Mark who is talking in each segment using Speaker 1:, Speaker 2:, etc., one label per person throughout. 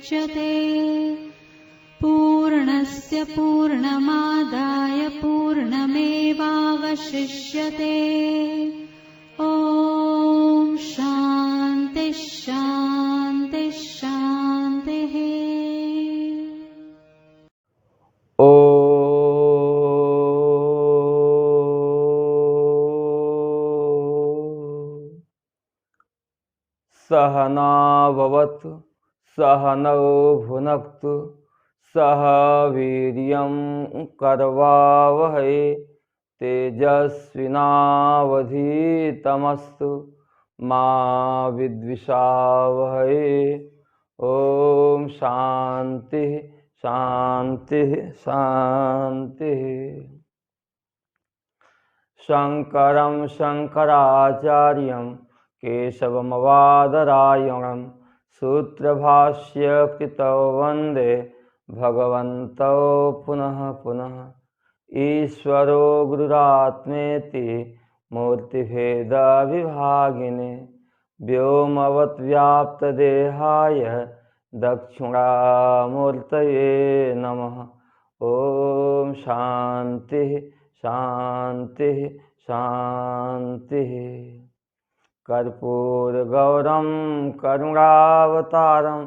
Speaker 1: मुच्यते। पूर्णस्य पूर्णमादाय पूर्णमेवावशिष्यते। ॐ शान्ति शान्ति शान्तिः।
Speaker 2: सहना भवतु सहनौ भुनक्तु सह वीर्यं करवावहै तेजस्विनावधीतमस्तु मा विद्विषावहै। ओम शांति शांति शांति। शंकरं शंकराचार्यं केशवमवादरायणं सूत्रभाष्य कृतौ वन्दे भगवन्तौ पुनः पुनः। ईश्वरो गुरुरात्मेति मूर्तिभेदविभागिने व्योमवद्व्याप्तदेहाय दक्षिणामूर्तये नमः। ओम शांति शांति शांति। कर्पूरगौरं करुणावतारं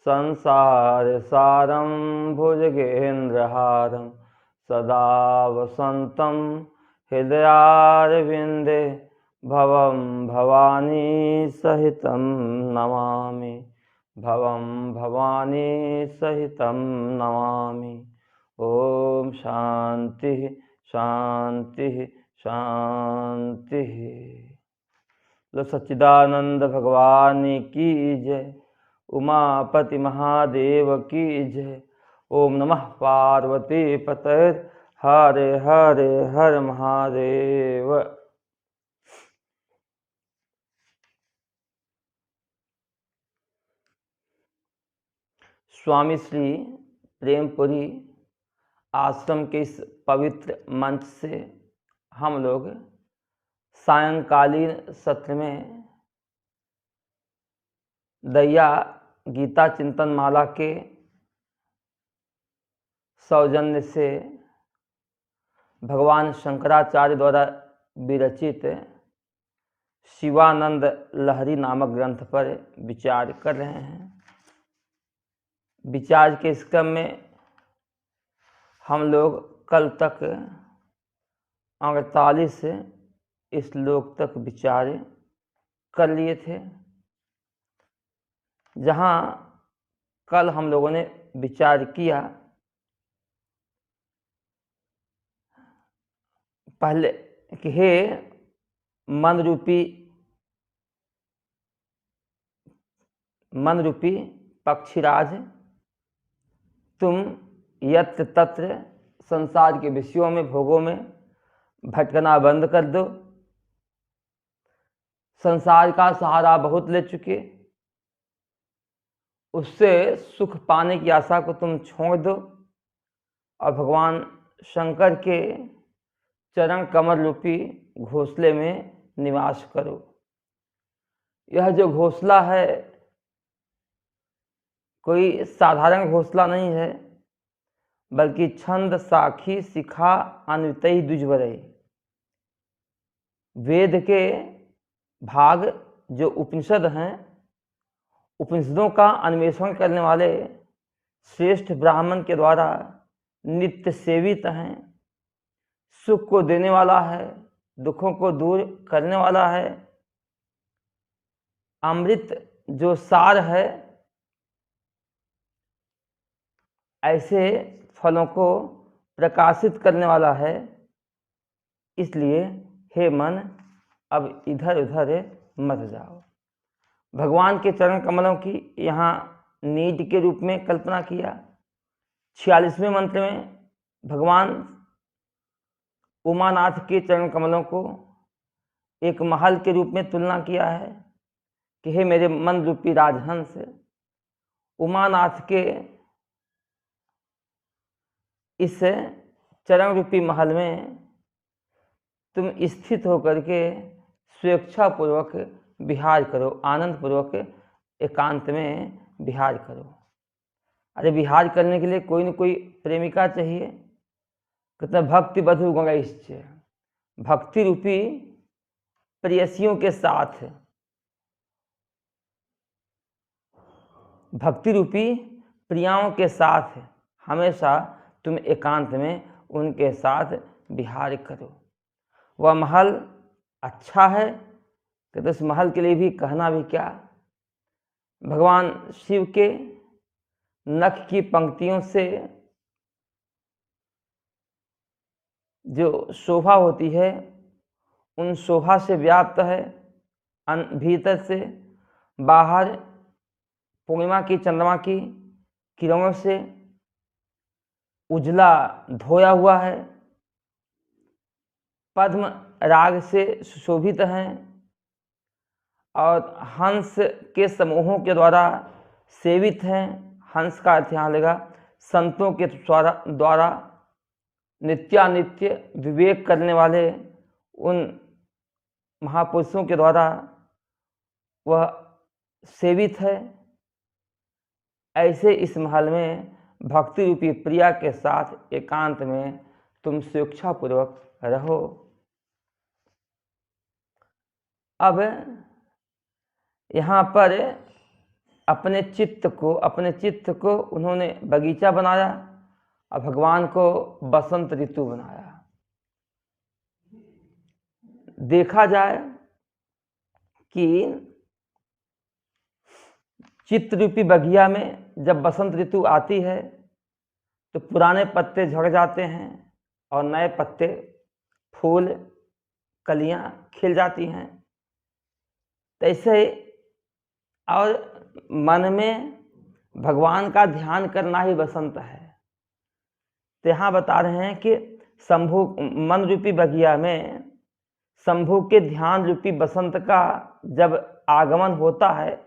Speaker 2: संसारसारं भुजगेन्द्रहारं सदा वसन्तं हृदयारविन्दे भवं भवानी सहितं नमामि। भवं भवानी सहितं नमामि। ओम शांति शांति शांति। लो सच्चिदानंद भगवान की जय। उमापति महादेव की जय। ओम नमः पार्वती पतये हरे हरे हर महादेव। स्वामी श्री प्रेमपुरी आश्रम के इस पवित्र मंच से हम लोग सायंकालीन सत्र में दैया गीता चिंतन माला के सौजन्य से भगवान शंकराचार्य द्वारा विरचित शिवानंद लहरी नामक ग्रंथ पर विचार कर रहे हैं। विचार के इस क्रम में हम लोग कल तक 48 श्लोक तक विचार कर लिए थे, जहाँ कल हम लोगों ने विचार किया पहले कि हे मन रूपी पक्षीराज, तुम यत्र तत्र संसार के विषयों में भोगों में भटकना बंद कर दो। संसार का सहारा बहुत ले चुके, उससे सुख पाने की आशा को तुम छोड़ दो और भगवान शंकर के चरण कमल रूपी घोंसले में निवास करो। यह जो घोंसला है कोई साधारण घोंसला नहीं है, बल्कि छंद साखी शिखा अन्वितई द्विजवरई। वेद के भाग जो उपनिषद हैं, उपनिषदों का अन्वेषण करने वाले श्रेष्ठ ब्राह्मण के द्वारा नित्य सेवित हैं। सुख को देने वाला है, दुखों को दूर करने वाला है। अमृत जो सार है, ऐसे फलों को प्रकाशित करने वाला है। इसलिए हे मन, अब इधर उधर मत जाओ। भगवान के चरण कमलों की यहाँ नीड के रूप में कल्पना किया। 46वें मंत्र में भगवान उमानाथ के चरण कमलों को एक महल के रूप में तुलना किया है कि हे मेरे मन रूपी राजहंस, उमानाथ के इस चरण रूपी महल में तुम स्थित होकर के स्वेच्छापूर्वक विहार करो, आनंद पूर्वक एकांत में विहार करो। अरे विहार करने के लिए कोई न कोई प्रेमिका चाहिए। कहते भक्ति बधु गंगैश्च, भक्ति रूपी प्रेयसियों के साथ, भक्ति रूपी प्रियाओं के साथ हमेशा तुम एकांत में उनके साथ विहार करो। वह महल अच्छा है, कहते उस महल के लिए भी कहना भी क्या। भगवान शिव के नख की पंक्तियों से जो शोभा होती है, उन शोभा से व्याप्त है। भीतर से बाहर पूर्णिमा की चंद्रमा की किरणों से उजला धोया हुआ है, पद्म राग से सुशोभित हैं और हंस के समूहों के द्वारा सेवित हैं। हंस का अर्थ यहाँ लेगा संतों के द्वारा नित्यानित्य विवेक करने वाले उन महापुरुषों के द्वारा वह सेवित है। ऐसे इस महल में भक्ति रूपी प्रिया के साथ एकांत में तुम स्वेच्छापूर्वक रहो। अब यहाँ पर अपने चित्त को उन्होंने बगीचा बनाया और भगवान को बसंत ऋतु बनाया। देखा जाए कि चित्त रूपी बगिया में जब बसंत ऋतु आती है तो पुराने पत्ते झड़ जाते हैं और नए पत्ते, फूल, कलियां खिल जाती हैं। तैसे और मन में भगवान का ध्यान करना ही बसंत है। तो यहाँ बता रहे हैं कि शंभु मन रूपी बगिया में शंभु के ध्यान रूपी बसंत का जब आगमन होता है,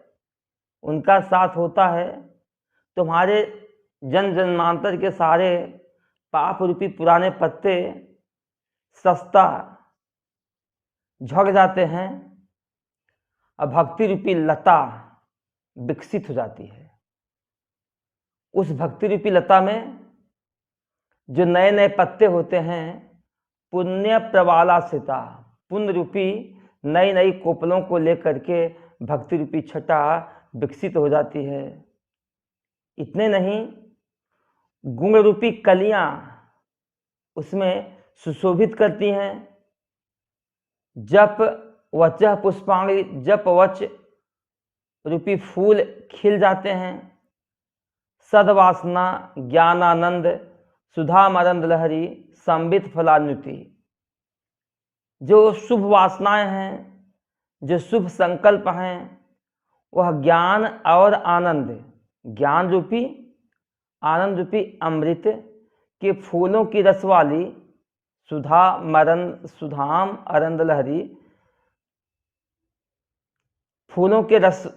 Speaker 2: उनका साथ होता है, तुम्हारे जन्म जन्मांतर के सारे पाप रूपी पुराने पत्ते सस्ता झड़ जाते हैं और भक्ति रूपी लता विकसित हो जाती है। उस भक्ति रूपी लता में जो नए नए पत्ते होते हैं, पुण्य प्रवाला सिता, पुण्य रूपी नई नई कोपलों को लेकर के भक्ति रूपी छटा विकसित हो जाती है। इतने नहीं, गुण रूपी कलियां उसमें सुशोभित करती हैं। जप वचः पुष्पाणि, जप वच रूपी फूल खिल जाते हैं। सद्वासना ज्ञानानंद सुधामरंद लहरी संबित फलान्युति, जो शुभ वासनाएं हैं, जो शुभ संकल्प हैं, वह ज्ञान और आनंद, ज्ञान रूपी आनंद रूपी अमृत के फूलों की रस वाली सुधाम अरंद लहरी, फूलों के रस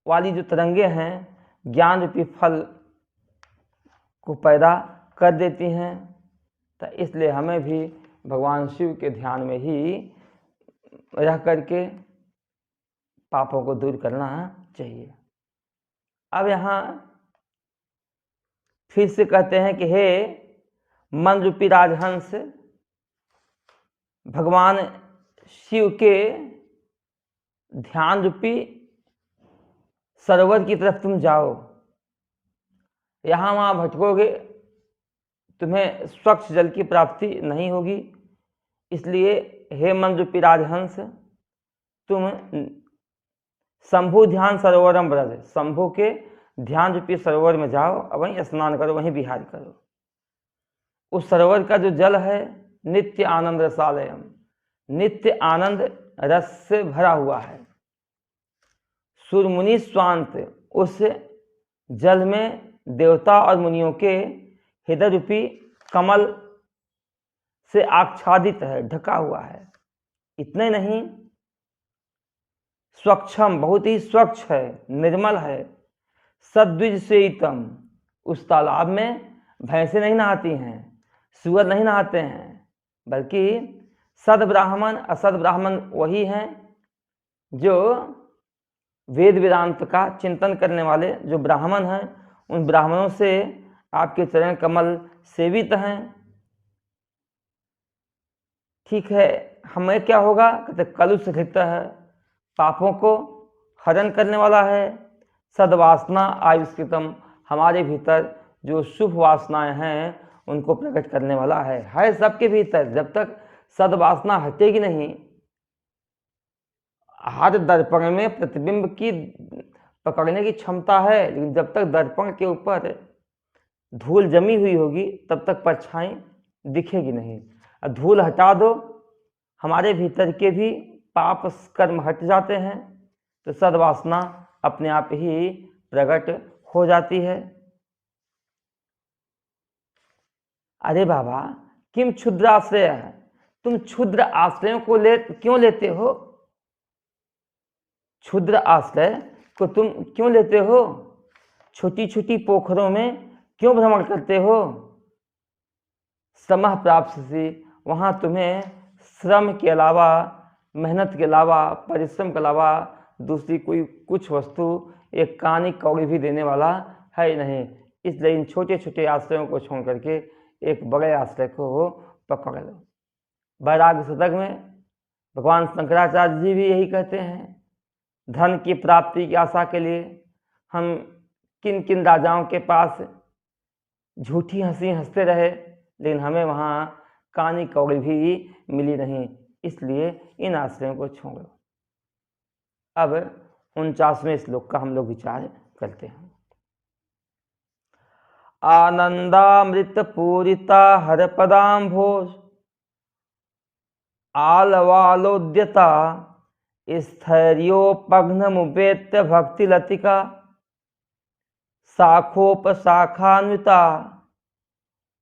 Speaker 2: वाली जो तरंगे हैं, ज्ञान रूपी फल को पैदा कर देती हैं। तो इसलिए हमें भी भगवान शिव के ध्यान में ही रह करके पापों को दूर करना चाहिए। अब यहाँ फिर से कहते हैं कि हे मन रूपी राजहंस, भगवान शिव के ध्यान रूपी सरोवर की तरफ तुम जाओ। यहाँ वहाँ भटकोगे, तुम्हें स्वच्छ जल की प्राप्ति नहीं होगी। इसलिए हे मन रूपी राजहंस, तुम शंभु ध्यान सरोवरम ब्रज, शंभु के ध्यान रूपी सरोवर में जाओ और वहीं स्नान करो, वहीं विहार करो। उस सरोवर का जो जल है नित्य आनंद रसालयम, नित्य आनंद रस से भरा हुआ है। सुरमुनि स्वांत, उस जल में देवता और मुनियों के हृदय रूपी कमल से आच्छादित है, ढका हुआ है। इतने नहीं, स्वच्छम, बहुत ही स्वच्छ है, निर्मल है। सद्विज सेतम, उस तालाब में भैंसें नहीं नहाती हैं, सूअर नहीं नहाते हैं, बल्कि सद ब्राह्मण असद ब्राह्मण वही हैं जो वेद वेदांत का चिंतन करने वाले जो ब्राह्मण हैं, उन ब्राह्मणों से आपके चरण कमल सेवित हैं। ठीक है, हमें क्या होगा? कहते कलुष रहित है, पापों को हरण करने वाला है। सद्वासना आयुष्कृतम, हमारे भीतर जो शुभ वासनाएं हैं उनको प्रकट करने वाला है सबके भीतर। जब तक सद्वासना हटेगी नहीं, हर दर्पण में प्रतिबिंब की पकड़ने की क्षमता है, लेकिन जब तक दर्पण के ऊपर धूल जमी हुई होगी तब तक परछाई दिखेगी नहीं। धूल हटा दो, हमारे भीतर के भी पाप कर्म हट जाते हैं, तो सद्वासना अपने आप ही प्रकट हो जाती है। अरे बाबा, किम क्षुद्र आश्रय है, तुम क्षुद्र आश्रयों को क्यों लेते हो? क्षुद्र आश्रय को तुम क्यों लेते हो? छोटी छोटी पोखरों में क्यों भ्रमण करते हो? श्रम प्राप्त से, वहाँ तुम्हें श्रम के अलावा, मेहनत के अलावा, परिश्रम के अलावा दूसरी कोई कुछ वस्तु एक कानी कौड़ी भी देने वाला है नहीं। इसलिए इन छोटे छोटे आश्रयों को छोड़ करके एक बड़े आश्रय को पकड़ लो। वैराग्य शतक में भगवान शंकराचार्य जी भी यही कहते हैं, धन की प्राप्ति की आशा के लिए हम किन किन राजाओं के पास झूठी हंसी हंसते रहे, लेकिन हमें वहाँ कानी कौड़ी भी मिली नहीं। इसलिए इन आश्रयों को छोड़ो। अब 49वें श्लोक का हम लोग विचार करते हैं। आनंदामृत पूरिता हरपदाम्भोज आलवालोद्यता स्थैर्योपघ्नमुपेत्य भक्तिलतिका शाखोपशाखान्विता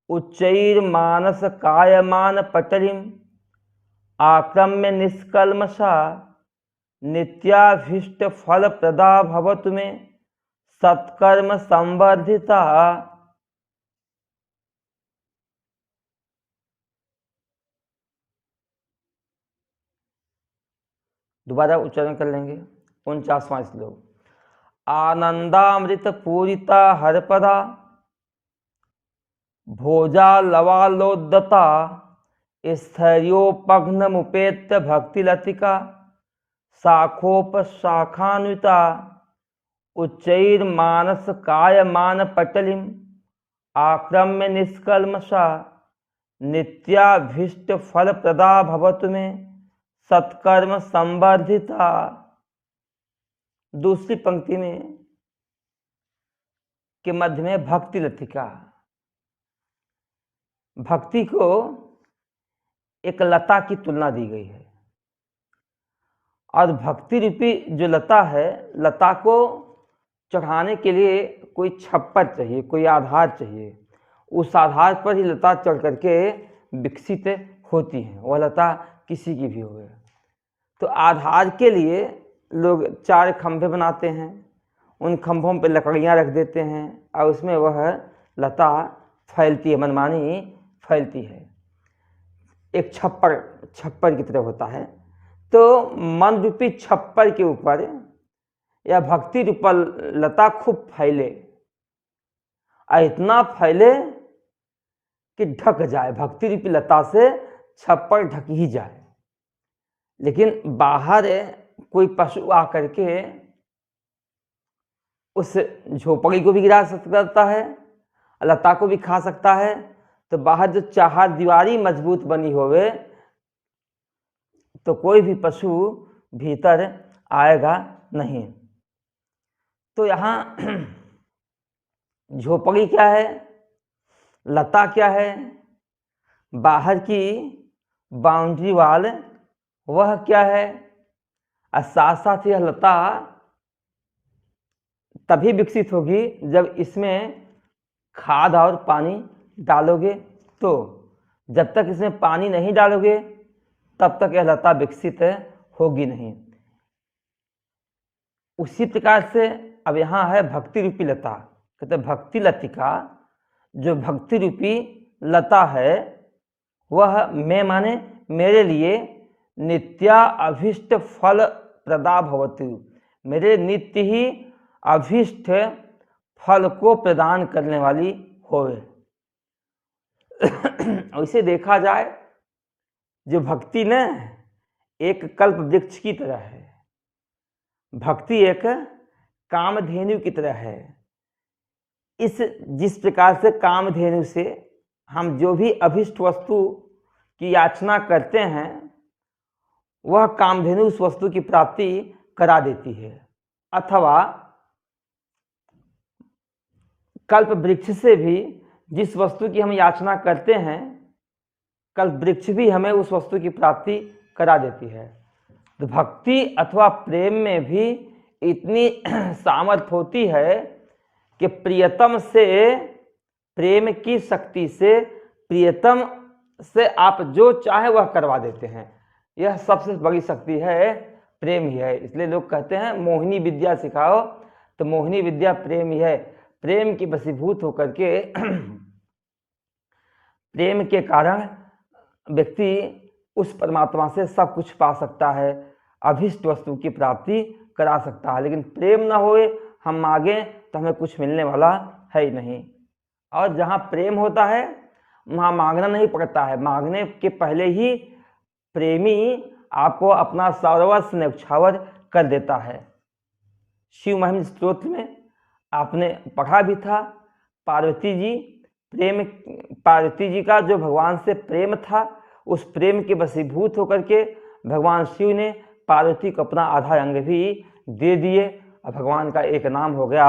Speaker 2: उच्चैर्मानस कायमान पटलिम आक्रम्य निष्कल्मषा नित्याभीष्ट फल प्रदा भवतु मे सत्कर्म संवर्धिता। दोबारा उच्चारण कर लेंगे। 49वां श्लोक। आनंदामृत पूरिता हरपदा भोजा लवालोदता स्थैर्योपघ्नमुपेत्य भक्तिलतिका शाखोपशाखान्विता उच्चैर्मानस कायमान पटलिम आक्रम्य निष्कल्मषा नित्याभीष्ट फल प्रदा भवतु मे सत्कर्म संवर्धिता। दूसरी पंक्ति में के मध्य में भक्ति लतिका, भक्ति को एक लता की तुलना दी गई है, और भक्ति रूपी जो लता है, लता को चढ़ाने के लिए कोई छप्पर चाहिए, कोई आधार चाहिए। उस आधार पर ही लता चढ़ करके विकसित होती है, वह लता किसी की भी हो। तो आधार के लिए लोग 4 खंभे बनाते हैं, उन खंभों पर लकड़ियां रख देते हैं और उसमें वह लता फैलती है, मनमानी फैलती है, एक छप्पर की तरह होता है। तो मन रूपी छप्पर के ऊपर या भक्ति रूपा लता खूब फैले, और इतना फैले कि ढक जाए, भक्ति रूपी लता से छप्पर ढक ही जाए। लेकिन बाहर कोई पशु आकर के उस झोपड़ी को भी गिरा सकता है, लता को भी खा सकता है। तो बाहर जो चार दीवारी मजबूत बनी होवे तो कोई भी पशु भीतर आएगा नहीं। तो यहाँ झोपड़ी क्या है, लता क्या है, बाहर की बाउंड्री वाल वह क्या है, और साथ साथ यह लता तभी विकसित होगी जब इसमें खाद और पानी डालोगे। तो जब तक इसमें पानी नहीं डालोगे तब तक यह लता विकसित होगी नहीं। उसी प्रकार से अब यहाँ है भक्ति रूपी लता, कहते भक्ति लतिका, जो भक्ति रूपी लता है वह मैं माने मेरे लिए नित्या अभीष्ट फल प्रदा भवतु, मेरे नित्य ही अभीष्ट फल को प्रदान करने वाली होवे। वैसे देखा जाए जो भक्ति न एक कल्प वृक्ष की तरह है, भक्ति एक कामधेनु की तरह है। जिस प्रकार से कामधेनु से हम जो भी अभिष्ट वस्तु की याचना करते हैं वह कामधेनु उस वस्तु की प्राप्ति करा देती है, अथवा कल्प वृक्ष से भी जिस वस्तु की हम याचना करते हैं कल्प वृक्ष भी हमें उस वस्तु की प्राप्ति करा देती है। तो भक्ति अथवा प्रेम में भी इतनी सामर्थ्य होती है कि प्रियतम से प्रेम की शक्ति से प्रियतम से आप जो चाहे वह करवा देते हैं। यह सबसे बड़ी शक्ति है, प्रेम ही है। इसलिए लोग कहते हैं मोहिनी विद्या सिखाओ, तो मोहिनी विद्या प्रेम ही है। प्रेम की वशीभूत होकर के प्रेम के कारण व्यक्ति उस परमात्मा से सब कुछ पा सकता है, अभिष्ट वस्तु की प्राप्ति करा सकता है। लेकिन प्रेम न होए, हम मांगे तो हमें कुछ मिलने वाला है ही नहीं। और जहाँ प्रेम होता है वहाँ मांगना नहीं पड़ता है, मांगने के पहले ही प्रेमी आपको अपना सर्वस्व न्यौछावर कर देता है। शिव महिम स्तोत्र में आपने पढ़ा भी था, पार्वती जी का जो भगवान से प्रेम था, उस प्रेम के वशीभूत होकर के भगवान शिव ने पार्वती को अपना आधा अंग भी दे दिए और भगवान का एक नाम हो गया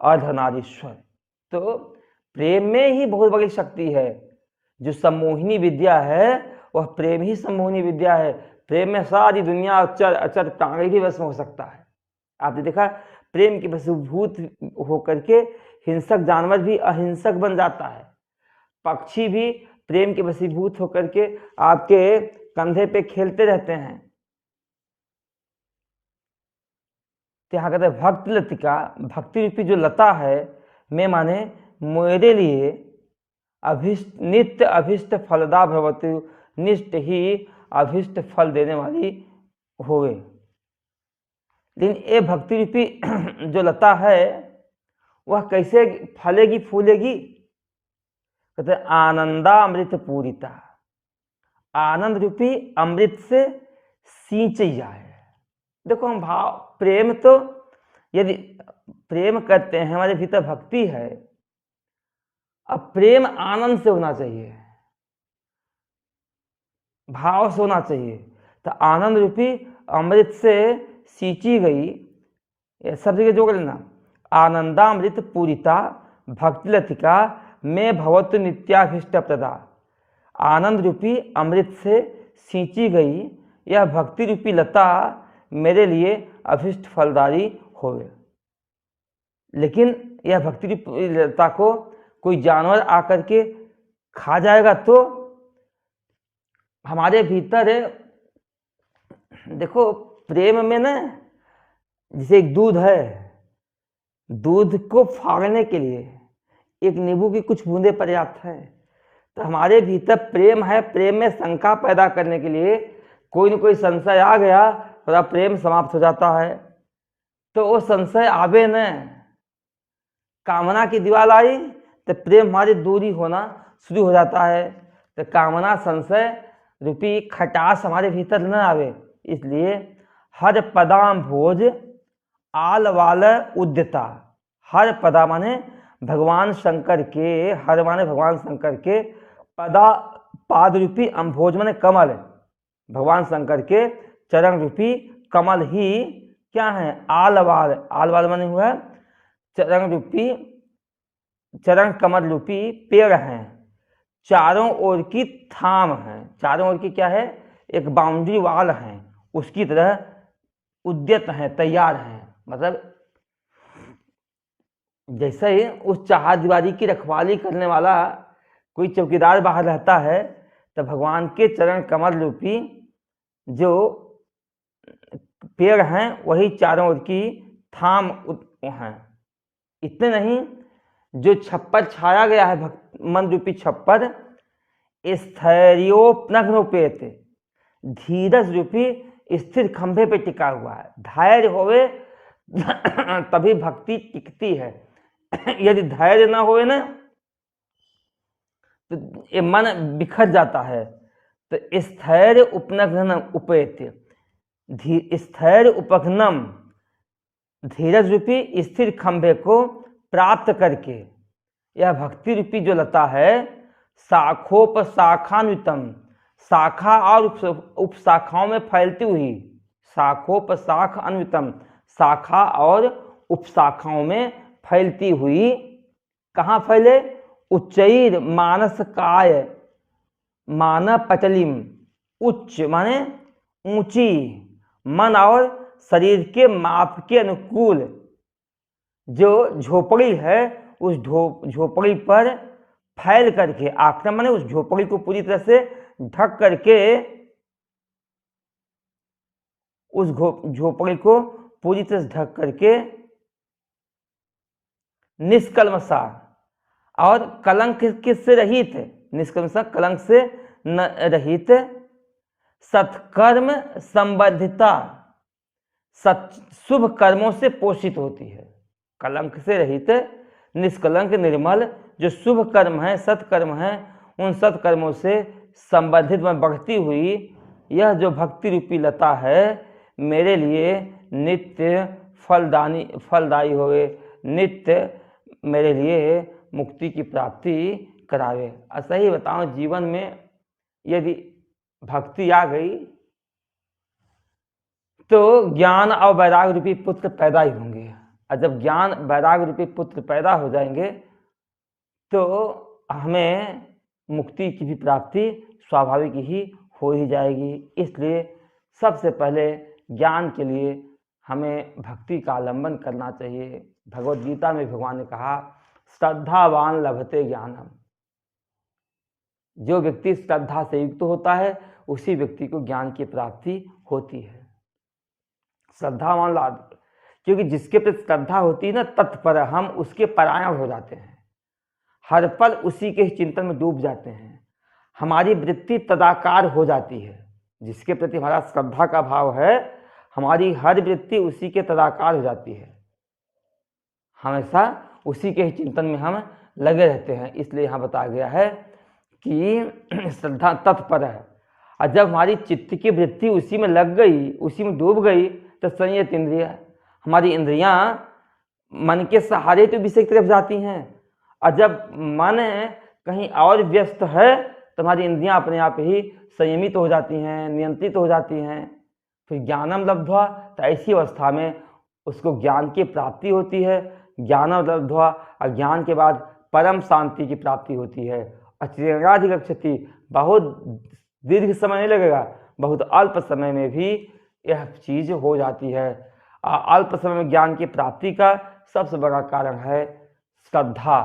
Speaker 2: अर्धनारीश्वर। तो प्रेम में ही बहुत बड़ी शक्ति है। जो सम्मोहिनी विद्या है वह प्रेम ही सम्मोहिनी विद्या है। प्रेम में सारी दुनिया अचर अचर प्राणी भी वश में हो सकता है। आपने देखा प्रेम की वशीभूत होकर के हिंसक जानवर भी अहिंसक बन जाता है, पक्षी भी प्रेम के वशीभूत होकर के आपके कंधे पे खेलते रहते हैं। यहाँ कहते हैं भक्ति लतिका, भक्ति रूपी जो लता है मैं माने मेरे लिए अभिष्ट नित्य अभिष्ट फलदा भवतु, निष्ठ ही अभिष्ट फल देने वाली होवे। लेकिन ये भक्ति रूपी जो लता है वह कैसे फलेगी फूलेगी? कहते हैं आनंदामृत पूरिता, आनंद रूपी अमृत से सींची जाए। देखो हम भाव प्रेम, तो यदि प्रेम करते हैं हमारे भीतर भक्ति है, अब प्रेम आनंद से होना चाहिए, भाव से होना चाहिए। तो आनंद रूपी अमृत से सींची गई, ये सब जगह जोड़ लेना, आनंदामृत पूरिता भक्ति लतिका में भवतु नित्याभिष्ट प्रदा। आनंद रूपी अमृत से सींची गई यह भक्ति रूपी लता मेरे लिए अभिष्ट फलदारी होवे। लेकिन यह भक्ति रूपी लता को कोई जानवर आकर के खा जाएगा तो हमारे भीतर देखो प्रेम में ना, जैसे एक दूध है, दूध को फाड़ने के लिए एक नींबू की कुछ बूंदे पर्याप्त है। तो हमारे भीतर प्रेम है, प्रेम में शंका पैदा करने के लिए कोई न कोई संशय आ गया, थोड़ा प्रेम समाप्त हो जाता है। तो वो संशय आवे न, कामना की दीवार आई तो प्रेम हमारी दूरी होना शुरू हो जाता है। तो कामना संशय रूपी खटास हमारे भीतर न आवे, इसलिए हर पदाम भोज आल वाल उद्यता। हर पदा माने भगवान शंकर के, हर माने भगवान शंकर के, पदा पाद रूपी अम्भोज माने कमल, भगवान शंकर के चरण रूपी कमल ही क्या है? आलवाल। आलवाल माने हुआ चरण रूपी, चरण कमल रूपी पेड़ हैं, चारों ओर की थाम है। चारों ओर की क्या है? एक बाउंड्री वाल है, उसकी तरह उद्यत है, तैयार है। मतलब जैसे ही उस चारदीवारी की रखवाली करने वाला कोई चौकीदार बाहर रहता है, तो भगवान के चरण कमल रूपी जो पेड़ हैं वही चारों ओर की थाम हैं। इतने नहीं, जो छप्पर छाया गया है मन रूपी छप्पर, स्थैर्योपनघ्नोपेत, धीरज रूपी स्थिर खंभे पे टिका हुआ है। धैर्य होवे तभी भक्ति टिकती है। यदि धैर्य ना होए ना तो ये मन बिखर जाता है। तो स्थैर्य उपनघनम उपेत्य, स्थैर्य उपघ्नम, धीरज रूपी स्थिर खंभे को प्राप्त करके यह भक्ति रूपी जो लता है शाखोपशाखान्वितम, शाखा और उपशाखाओं में फैलती हुई, शाखोपशाख अन्वितम, शाखा और उपशाखाओं में फैलती हुई, कहाँ फैले? उच्चैर मानस काय मानव पचलिम, उच्च माने ऊंची, मन और शरीर के माप के अनुकूल जो झोपड़ी है उस झोपड़ी पर फैल करके, आक्रमण है उस झोपड़ी को पूरी तरह से ढक करके, उस झोपड़ी को पूरी तरह से ढक करके निष्कल्मषा और कलंक किससे रहित, निष्कल्मषा कलंक से रहित, सत्कर्म संबद्धिता, शुभ कर्मों से पोषित होती है। कलंक से रहित, निष्कलंक, निर्मल जो शुभ कर्म है, सत्कर्म है, उन सत्कर्मों से संबंधित में बढ़ती हुई यह जो भक्ति रूपी लता है मेरे लिए नित्य फलदायी होवे, नित्य मेरे लिए मुक्ति की प्राप्ति करावे। ऐसा ही बताऊं, जीवन में यदि भक्ति आ गई तो ज्ञान और वैराग्य रूपी पुत्र पैदा ही होंगे, और जब ज्ञान वैराग्य रूपी पुत्र पैदा हो जाएंगे तो हमें मुक्ति की भी प्राप्ति स्वाभाविक ही हो ही जाएगी। इसलिए सबसे पहले ज्ञान के लिए हमें भक्ति का आलंबन करना चाहिए। भगवद गीता में भगवान ने कहा श्रद्धावान लभते ज्ञानम, जो व्यक्ति श्रद्धा से युक्त होता है उसी व्यक्ति को ज्ञान की प्राप्ति होती है। श्रद्धावान लाभ, क्योंकि जिसके प्रति श्रद्धा होती है ना तत्पर हम उसके परायण हो जाते हैं, हर पल उसी के चिंतन में डूब जाते हैं, हमारी वृत्ति तदाकार हो जाती है। जिसके प्रति हमारा श्रद्धा का भाव है हमारी हर वृत्ति उसी के तदाकार हो जाती है, हमेशा उसी के चिंतन में हम लगे रहते हैं। इसलिए यहाँ बताया गया है कि श्रद्धा तत्पर है, और जब हमारी चित्त की वृत्ति उसी में लग गई, उसी में डूब गई तो संयत इंद्रिय, हमारी इंद्रियां मन के सहारे तो विषय की तरफ जाती हैं, और जब मन कहीं और व्यस्त है तो हमारी इंद्रियां अपने आप ही संयमित हो जाती हैं, नियंत्रित हो जाती हैं। फिर ज्ञानम लब्ध्वा, तो ऐसी अवस्था में उसको ज्ञान की प्राप्ति होती है। ज्ञानम लब्ध्वा, और ज्ञान के बाद परम शांति की प्राप्ति होती है। अचिराधिगच्छति, बहुत दीर्घ समय नहीं लगेगा, बहुत अल्प समय में भी यह चीज हो जाती है। अल्प समय में ज्ञान की प्राप्ति का सबसे बड़ा कारण है श्रद्धा,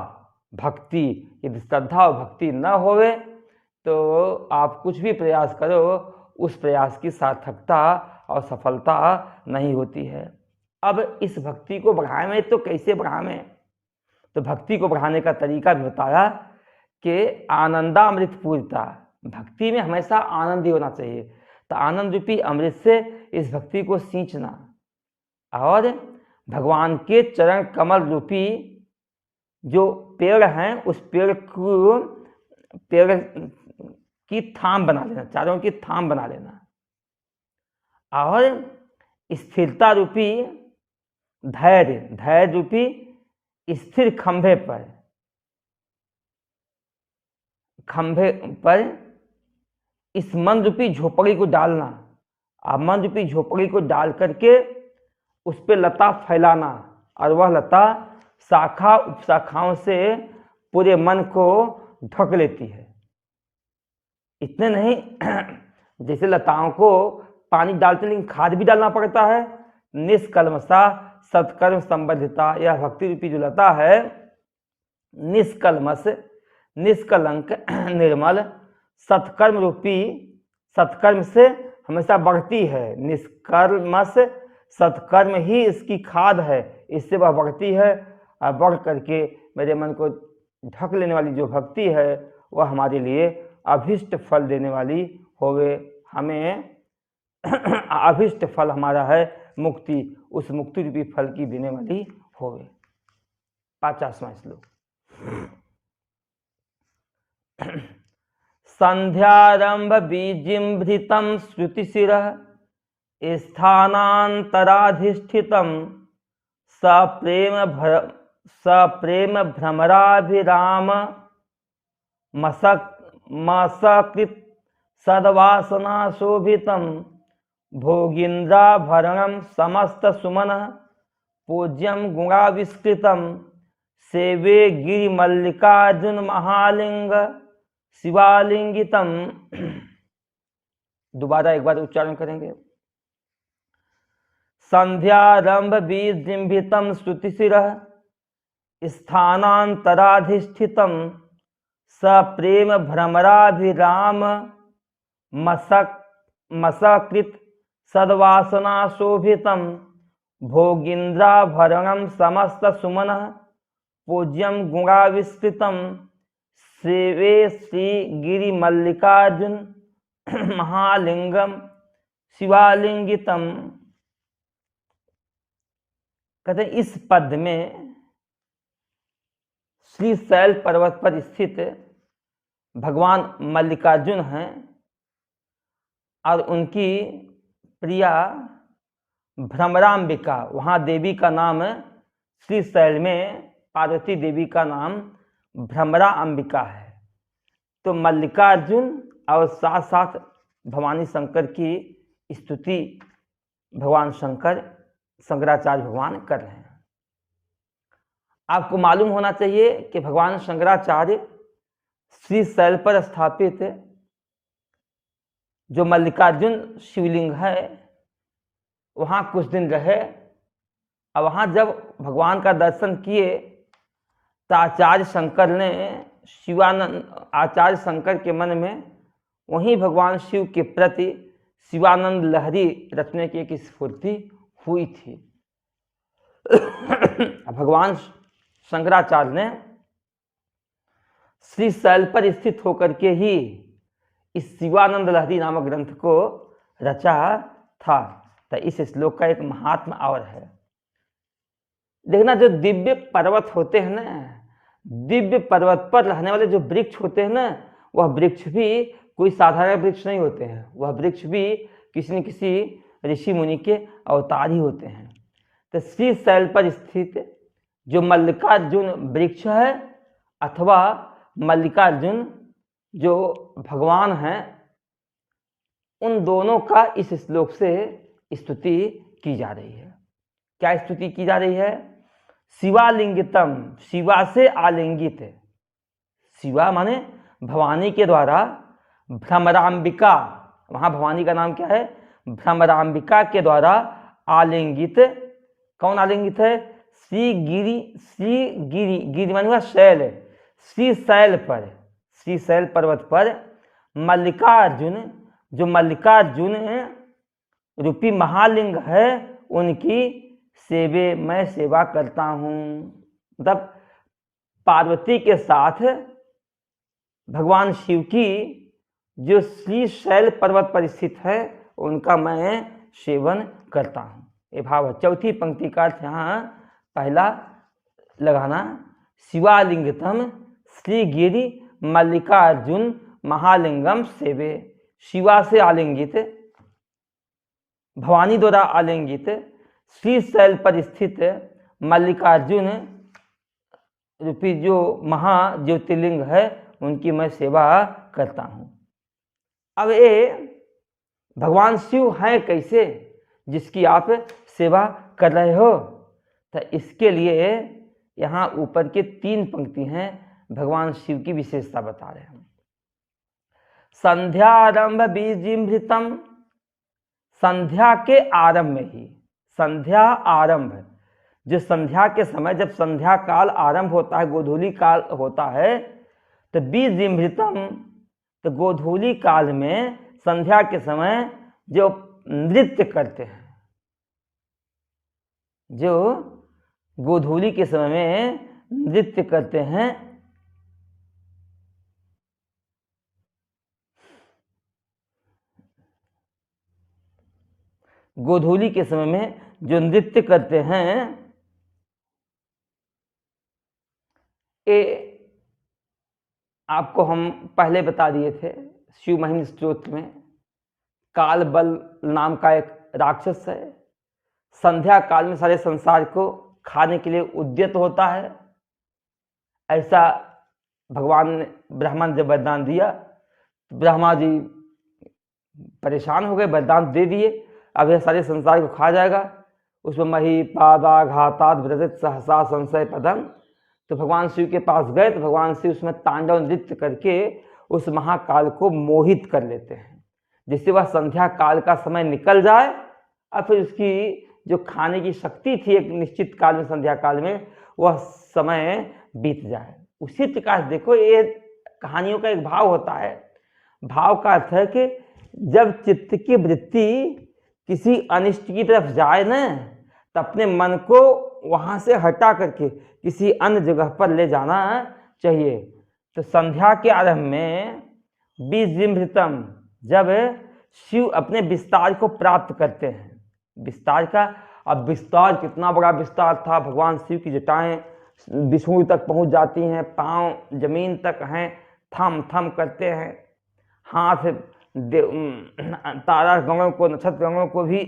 Speaker 2: भक्ति। यदि श्रद्धा और भक्ति न होवे तो आप कुछ भी प्रयास करो उस प्रयास की सार्थकता और सफलता नहीं होती है। अब इस भक्ति को बढ़ाएं तो कैसे बढ़ाएं? तो भक्ति को बढ़ाने का तरीका भी बताया कि आनंदामृत पूर्णता, भक्ति में हमेशा आनंद ही होना चाहिए। तो आनंद रूपी अमृत से इस भक्ति को सींचना, और भगवान के चरण कमल रूपी जो पेड़ हैं उस पेड़ की थाम बना लेना, चारों की थाम बना लेना, और स्थिरता रूपी धैर्य रूपी स्थिर खंभे पर इस मन रूपी झोपड़ी को डालना, और मन रूपी झोपड़ी को डाल करके उस पर लता फैलाना, और वह लता शाखा उपशाखाओं से पूरे मन को ढक लेती है। इतने नहीं, जैसे लताओं को पानी डालते लेकिन खाद भी डालना पड़ता है। निष्कल्मषा सत्कर्म संबद्धिता, यह भक्ति रूपी जो लता है निष्कल्मष, निष्कलंक, निर्मल, सत्कर्म रूपी, सत्कर्म से हमेशा बढ़ती है। निष्कर्मश सत्कर्म ही इसकी खाद है, इससे वह बढ़ती है, और बढ़ करके मेरे मन को ढक लेने वाली जो भक्ति है वह हमारे लिए अभिष्ट फल देने वाली होवे। हमें अभिष्ट फल हमारा है मुक्ति, उस मुक्ति रूपी फल की देने वाली होवे। 50वां श्लोक। संध्यारंभ बीजिम्भृतं श्रुतिशिरः स्थानान्तराधिष्ठितं सप्रेम भ्रमराभिराम मसकृत सद्वासना शोभितं भोगीन्द्राभरणं समस्त सुमनः पूज्यं गुणाविष्कृतं सेवे गिरिमल्लिकार्जुन महालिंग शिवालिंगितम। दोबारा एक बार उच्चारण करेंगे। संध्यारंभ बीजिम्भितं श्रुतिशिरः स्थानान्तराधिष्ठितं सप्रेम भ्रमराभिराम मसकृत सद्वासना शोभितं भोगीन्द्राभरणं समस्त सुमनः पूज्यं गुणाविष्कृतं सेवे श्री गिरि मल्लिकार्जुन महालिंगम शिवालिंगितम। कहते हैं इस पद में श्री शैल पर्वत पर स्थित भगवान मल्लिकार्जुन हैं और उनकी प्रिया भ्रमराम्बिका, वहाँ देवी का नाम श्री शैल में पार्वती देवी का नाम भ्रमरा अंबिका है। तो मल्लिकार्जुन और साथ साथ भवानी शंकर की स्तुति भगवान शंकराचार्य भगवान कर रहे हैं। आपको मालूम होना चाहिए कि भगवान शंकराचार्य श्री शैल पर स्थापित जो मल्लिकार्जुन शिवलिंग है वहाँ कुछ दिन रहे और वहाँ जब भगवान का दर्शन किए तो आचार्य शंकर के मन में वहीं भगवान शिव के प्रति शिवानंद लहरी रचने की एक स्फूर्ति हुई थी। भगवान शंकराचार्य ने श्री शैल पर स्थित होकर के ही इस शिवानंद लहरी नामक ग्रंथ को रचा था। तो इस श्लोक का एक महात्मा और है। देखना, जो दिव्य पर्वत होते हैं ना, दिव्य पर्वत पर रहने वाले जो वृक्ष होते हैं ना, वह वृक्ष भी कोई साधारण वृक्ष नहीं होते हैं। वह वृक्ष भी किसी न किसी ऋषि मुनि के अवतार ही होते हैं। तो श्री शैल पर स्थित जो मल्लिकार्जुन वृक्ष है अथवा मल्लिकार्जुन जो भगवान हैं, उन दोनों का इस श्लोक से स्तुति की जा रही है। क्या स्तुति की जा रही है? शिवालिंगितम, शिवा से आलिंगित है। शिवा माने भवानी के द्वारा भ्रमराम्बिका, वहां भवानी का नाम क्या है? भ्रमराम्बिका के द्वारा आलिंगित। कौन आलिंगित है? श्री गिरी माने शैल, श्री शैल पर, श्री शैल पर्वत पर मल्लिकार्जुन, जो मल्लिकार्जुन रूपी महालिंग है, उनकी सेवे मैं सेवा करता हूँ। मतलब पार्वती के साथ भगवान शिव की जो श्री शैल पर्वत पर स्थित है उनका मैं सेवन करता हूँ। ये भाव है। चौथी पंक्ति का अर्थ यहाँ पहला लगाना, शिवालिंगतम श्री गिरि मल्लिकार्जुन महालिंगम सेवे। शिवा से आलिंगित, भवानी द्वारा आलिंगित श्री शैल पर स्थित मल्लिकार्जुन रूपी जो महाज्योतिर्लिंग है उनकी मैं सेवा करता हूँ। अब ये भगवान शिव हैं कैसे जिसकी आप सेवा कर रहे हो? तो इसके लिए यहाँ ऊपर के 3 पंक्ति हैं भगवान शिव की विशेषता बता रहे हैं। संध्यारंभ बीजिम्भृतम, संध्या के आरंभ में ही, संध्या आरंभ, जो संध्या के समय जब संध्या काल आरंभ होता है, गोधूली काल होता है, तो बीजिम्भृतम, तो गोधूली काल में संध्या के समय जो नृत्य करते हैं, जो गोधूली के समय में नृत्य करते हैं, गोधूली के समय में जो नृत्य करते हैं ये आपको हम पहले बता दिए थे शिव महिम स्तोत्र में। काल बल नाम का एक राक्षस है, संध्या काल में सारे संसार को खाने के लिए उद्यत होता है। ऐसा भगवान ने ब्रह्मा ने जब वरदान दिया तो ब्रह्मा जी परेशान हो गए, वरदान दे दिए अब यह सारे संसार को खा जाएगा। उसमें मही पादाघाताद व्रजित सहसा संशय पदम। तो भगवान शिव के पास गए तो भगवान शिव उसमें तांडव नृत्य करके उस महाकाल को मोहित कर लेते हैं, जिससे वह संध्या काल का समय निकल जाए और फिर उसकी जो खाने की शक्ति थी एक निश्चित काल में, संध्या काल में, वह समय बीत जाए। उसी प्रकार देखो, ये कहानियों का एक भाव होता है। भाव का अर्थ है कि जब चित्त की वृत्ति किसी अनिष्ट की तरफ जाए ना, तो अपने मन को वहां से हटा करके किसी अन्य जगह पर ले जाना चाहिए। तो संध्या के आरंभ में बीजृंभृतम, जब शिव अपने विस्तार को प्राप्त करते हैं, विस्तार का, अब विस्तार कितना बड़ा विस्तार था। भगवान शिव की जटाएं विष्णु तक पहुंच जाती हैं, पांव जमीन तक हैं, थम थम करते हैं, हाथ तारा गणों को, नक्षत्र गणों को भी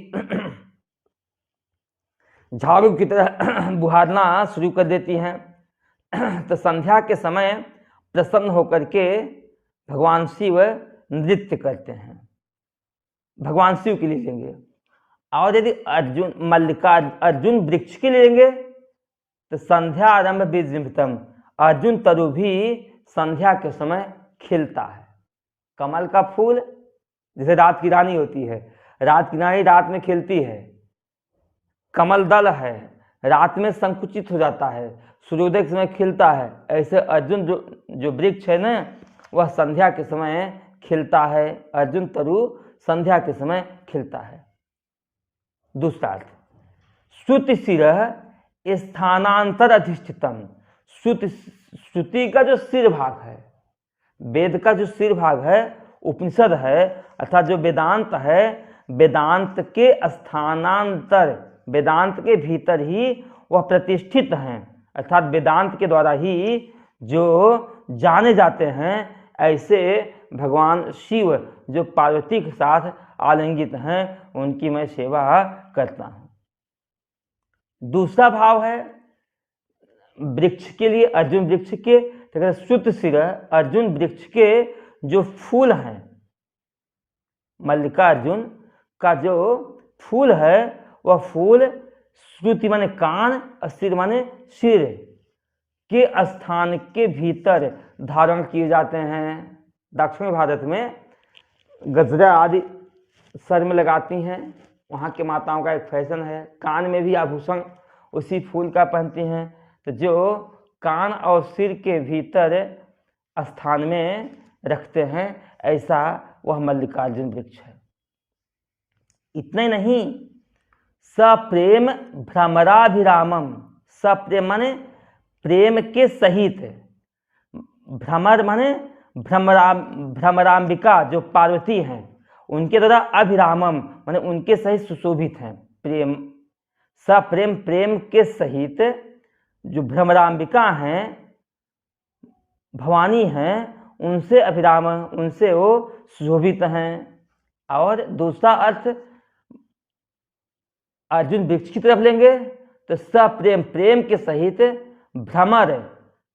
Speaker 2: झाड़ू की तरह बुहारना शुरू कर देती हैं। तो संध्या के समय प्रसन्न होकर के भगवान शिव नृत्य करते हैं, भगवान शिव के लिए लेंगे। और यदि अर्जुन मल्लिका अर्जुन वृक्ष के लिए लेंगे तो संध्या आरंभ बीजृंभृतम, अर्जुन तरु भी संध्या के समय खिलता है। कमल का फूल जैसे रात की रानी होती है, रात की रानी रात में खिलती है। कमल दल है, रात में संकुचित हो जाता है, सूर्योदय के समय खिलता है। ऐसे अर्जुन जो वृक्ष है ना, वह संध्या के समय खिलता है। अर्जुन तरु संध्या के समय खिलता है। दूसरा अर्थ, श्रुति शिरः स्थानांतर अधिष्ठितम। श्रुति का जो सिर भाग है, वेद का जो सिर भाग है, उपनिषद है, अर्थात जो वेदांत है, वेदांत के स्थानांतर, वेदांत के भीतर ही वह प्रतिष्ठित हैं, अर्थात वेदांत के द्वारा ही जो जाने जाते हैं। ऐसे भगवान शिव जो पार्वती के साथ आलिंगित हैं, उनकी मैं सेवा करता हूँ। दूसरा भाव है वृक्ष के लिए, अर्जुन वृक्ष के, तो श्रुत शिर, अर्जुन वृक्ष के जो फूल हैं, मल्लिका अर्जुन का जो फूल है, वह फूल श्रुति माने कान और सिर माने सिर के स्थान के भीतर धारण किए जाते हैं। दक्षिण भारत में गजरा आदि सर में लगाती हैं, वहाँ के माताओं का एक फैशन है। कान में भी आभूषण उसी फूल का पहनती हैं। तो जो कान और सिर के भीतर स्थान में रखते हैं, ऐसा वह मल्लिकार्जुन वृक्ष है। इतना ही नहीं, सप्रेम भ्रमराभिरामम, सप्रेम माने प्रेम के सहित, भ्रमर माने भ्रमराम्बिका जो पार्वती हैं, उनके द्वारा अभिरामम माने उनके सहित सुशोभित हैं। प्रेम, सप्रेम प्रेम के सहित जो भ्रमराम्बिका हैं, भवानी हैं, उनसे अभिराम, उनसे वो सुशोभित हैं। और दूसरा अर्थ अर्जुन वृक्ष की तरफ लेंगे तो सप्रेम प्रेम के सहित भ्रमर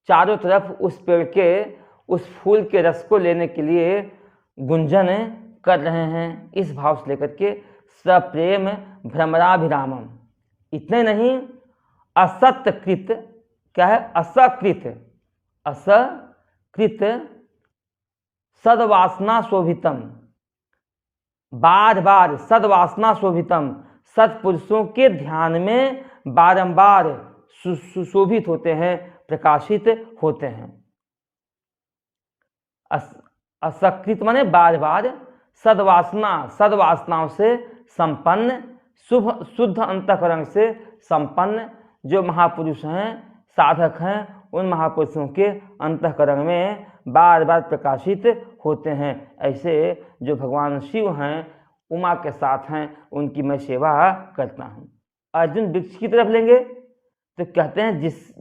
Speaker 2: चारों तरफ उस पेड़ के, उस फूल के रस को लेने के लिए गुंजन कर रहे हैं। इस भाव से लेकर के सप्रेम भ्रमराभिरामम। इतने नहीं, असत्कृत, क्या है? असकृत, असकृत सद्वासना शोभितम, बार बार सद्वासना शोभितम, सत्पुरुषों के ध्यान में बारंबार सुशोभित होते हैं, प्रकाशित होते हैं। असकृत माने बार बार, सद्वासना, सद्वासनाओं से संपन्न, शुभ शुद्ध अंतःकरण से संपन्न जो महापुरुष हैं, साधक हैं, उन महापुरुषों के अंतःकरण में बार बार प्रकाशित होते हैं। ऐसे जो भगवान शिव हैं, उमा के साथ हैं, उनकी मैं सेवा करता हूँ। अर्जुन वृक्ष की तरफ लेंगे तो कहते हैं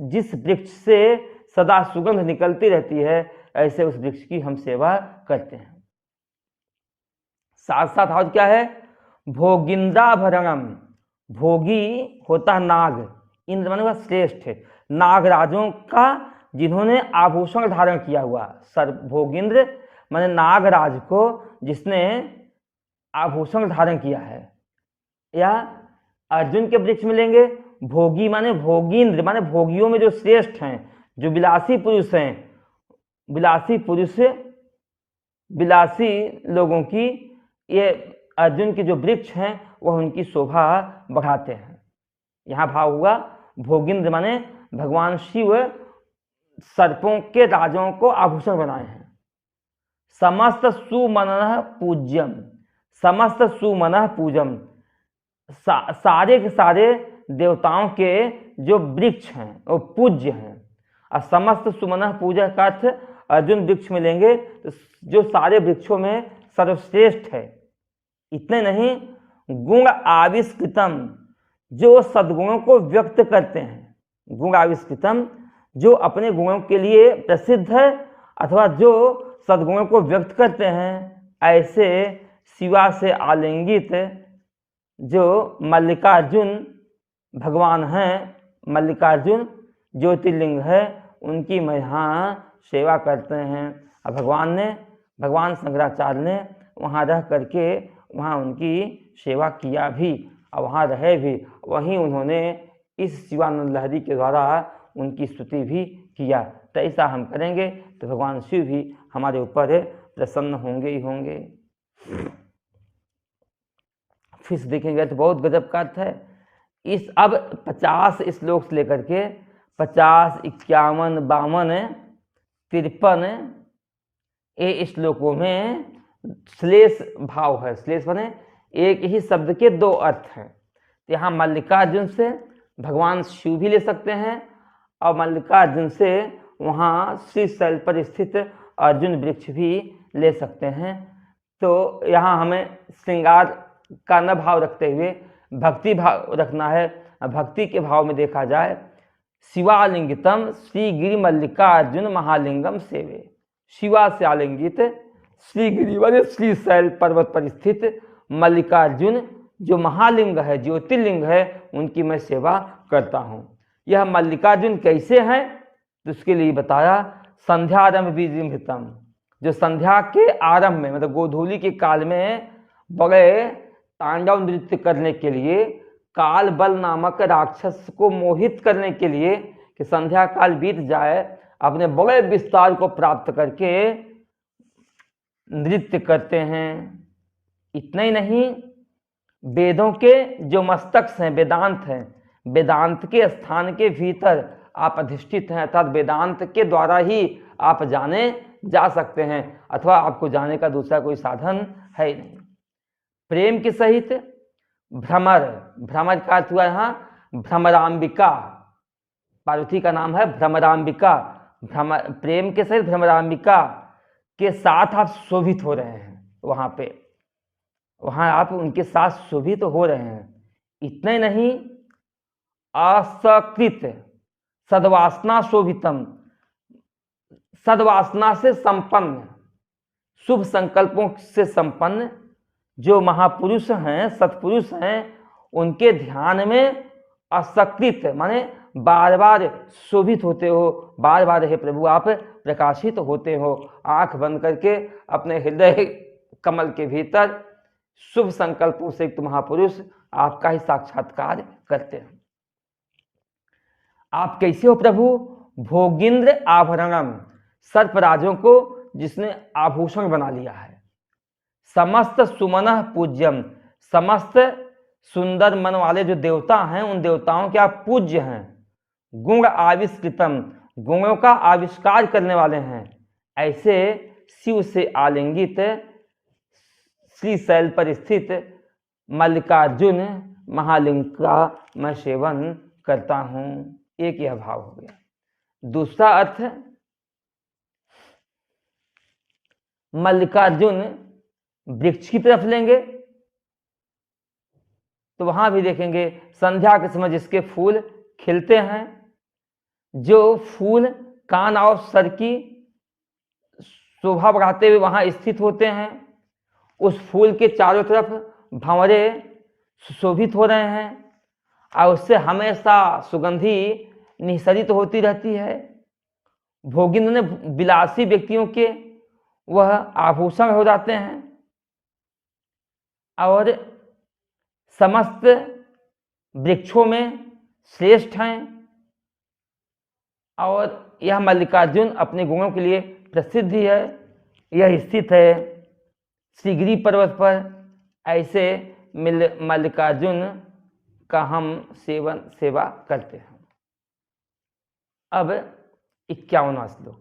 Speaker 2: जिस वृक्ष से सदा सुगंध निकलती रहती है, ऐसे उस वृक्ष की हम सेवा करते हैं। साथ साथ और क्या है, भोगिंद्राभरणम, भोगी होता है नाग, इंद्र माने श्रेष्ठ, नागराजों का जिन्होंने आभूषण धारण किया हुआ, सर भोगिंद्र माने नागराज को जिसने आभूषण धारण किया है। या अर्जुन के वृक्ष मिलेंगे, भोगी माने भोगींद्र माने भोगियों में जो श्रेष्ठ हैं, जो विलासी पुरुष हैं, विलासी पुरुष, विलासी लोगों की ये अर्जुन के जो वृक्ष हैं वह उनकी शोभा बढ़ाते हैं। यहाँ भाव हुआ भोगिंद्र माने भगवान शिव सर्पों के राजों को आभूषण बनाए हैं। समस्त सुमनः पूज्यम, समस्त सुमनः पूजम, सारे के सारे देवताओं के जो वृक्ष हैं वो पूज्य हैं। और समस्त सुमनः पूजा का अर्थ अर्जुन वृक्ष मिलेंगे तो जो सारे वृक्षों में सर्वश्रेष्ठ है। इतने नहीं, गुण आविष्कृतम, जो सद्गुणों को व्यक्त करते हैं, गुण आविष्कृतम जो अपने गुणों के लिए प्रसिद्ध है अथवा जो सद्गुणों को व्यक्त करते हैं, ऐसे शिवा से आलिंगित जो मल्लिकार्जुन भगवान हैं, मल्लिकार्जुन ज्योतिर्लिंग है, उनकी मैं यहाँ सेवा करते हैं। और भगवान शंकराचार्य ने वहाँ रह करके वहाँ उनकी सेवा किया भी और वहाँ रहे भी, वहीं उन्होंने इस शिवानंद लहरी के द्वारा उनकी स्तुति भी किया। तो ऐसा हम करेंगे तो भगवान शिव भी हमारे ऊपर प्रसन्न होंगे ही होंगे। फिर देखेंगे तो बहुत गजब का अर्थ है। इस अब 50 श्लोक से लेकर के 50, 51, 52, 53 ये श्लोकों में श्लेष भाव है। श्लेष माने एक ही शब्द के दो अर्थ हैं। तो यहाँ मल्लिकार्जुन से भगवान शिव भी ले सकते हैं और मल्लिकार्जुन से वहाँ श्रीशैल पर स्थित अर्जुन वृक्ष भी ले सकते हैं। तो यहाँ हमें श्रृंगार का न भाव रखते हुए भक्ति भाव रखना है। भक्ति के भाव में देखा जाए, शिवालिंगितम श्री गिरि मल्लिकार्जुन महालिंगम सेवे, शिवा से आलिंगित श्री गिरि वाले श्रीशैल पर्वत पर स्थित मल्लिकार्जुन जो महालिंग है, ज्योतिर्लिंग है, उनकी मैं सेवा करता हूँ। यह मल्लिकार्जुन कैसे हैं तो उसके लिए बताया, संध्यारंभ विजृंभितम, जो संध्या के आरंभ में मतलब गोधूली के काल में बड़े तांडव नृत्य करने के लिए, काल बल नामक राक्षस को मोहित करने के लिए कि संध्या काल बीत जाए, अपने बड़े विस्तार को प्राप्त करके नृत्य करते हैं। इतना ही नहीं, वेदों के जो मस्तक हैं, वेदांत हैं, वेदांत के स्थान के भीतर आप अधिष्ठित हैं, अर्थात वेदांत के द्वारा ही आप जाने जा सकते हैं अथवा आपको जाने का दूसरा कोई साधन है ही नहीं। प्रेम के सहित भ्रमर, भ्रमर का अर्थ हुआ यहाँ भ्रमराम्बिका, पार्वती का नाम है भ्रमराम्बिका। भ्रमर, प्रेम के सहित भ्रमराम्बिका के साथ आप शोभित हो रहे हैं। वहाँ पे वहाँ आप उनके साथ शोभित हो रहे हैं। इतने नहीं, असकृत सद्वासना शोभितम, सद्वासना से संपन्न, शुभ संकल्पों से संपन्न जो महापुरुष हैं, सत्पुरुष हैं, उनके ध्यान में असकृत माने बार बार शोभित होते हो, बार बार हे प्रभु आप प्रकाशित होते हो। आंख बंद करके अपने हृदय कमल के भीतर शुभ संकल्पों से युक्त महापुरुष आपका ही साक्षात्कार करते हैं। आप कैसे हो प्रभु? भोगिंद्र आभरणम, सर्पराजों को जिसने आभूषण बना लिया है। समस्त सुमनः पूज्यम, समस्त सुंदर मन वाले जो देवता हैं उन देवताओं के आप पूज्य हैं। गुण आविष्कृतम, गुणों का आविष्कार करने वाले हैं। ऐसे शिव से आलिंगित श्रीशैल पर स्थित मल्लिकार्जुन महालिंग का मैं सेवन करता हूँ। एक यह भाव हो गया। दूसरा अर्थ, मल्लिकार्जुन वृक्ष की तरफ लेंगे तो वहां भी देखेंगे संध्या के समय जिसके फूल खिलते हैं, जो फूल कान और सर की शोभा बढ़ाते हुए वहां स्थित होते हैं। उस फूल के चारों तरफ भंवरे सुशोभित हो रहे हैं और उससे हमेशा सुगंधी निःसरित होती रहती है। भोगिंद्र ने विलासी व्यक्तियों के वह आभूषण हो जाते हैं और समस्त वृक्षों में श्रेष्ठ हैं। और यह मल्लिकार्जुन अपने गुणों के लिए प्रसिद्ध ही है। यह स्थित है श्रीगिरी पर्वत पर। ऐसे मल्लिकार्जुन का हम सेवा करते हैं। अब 51वां श्लोक।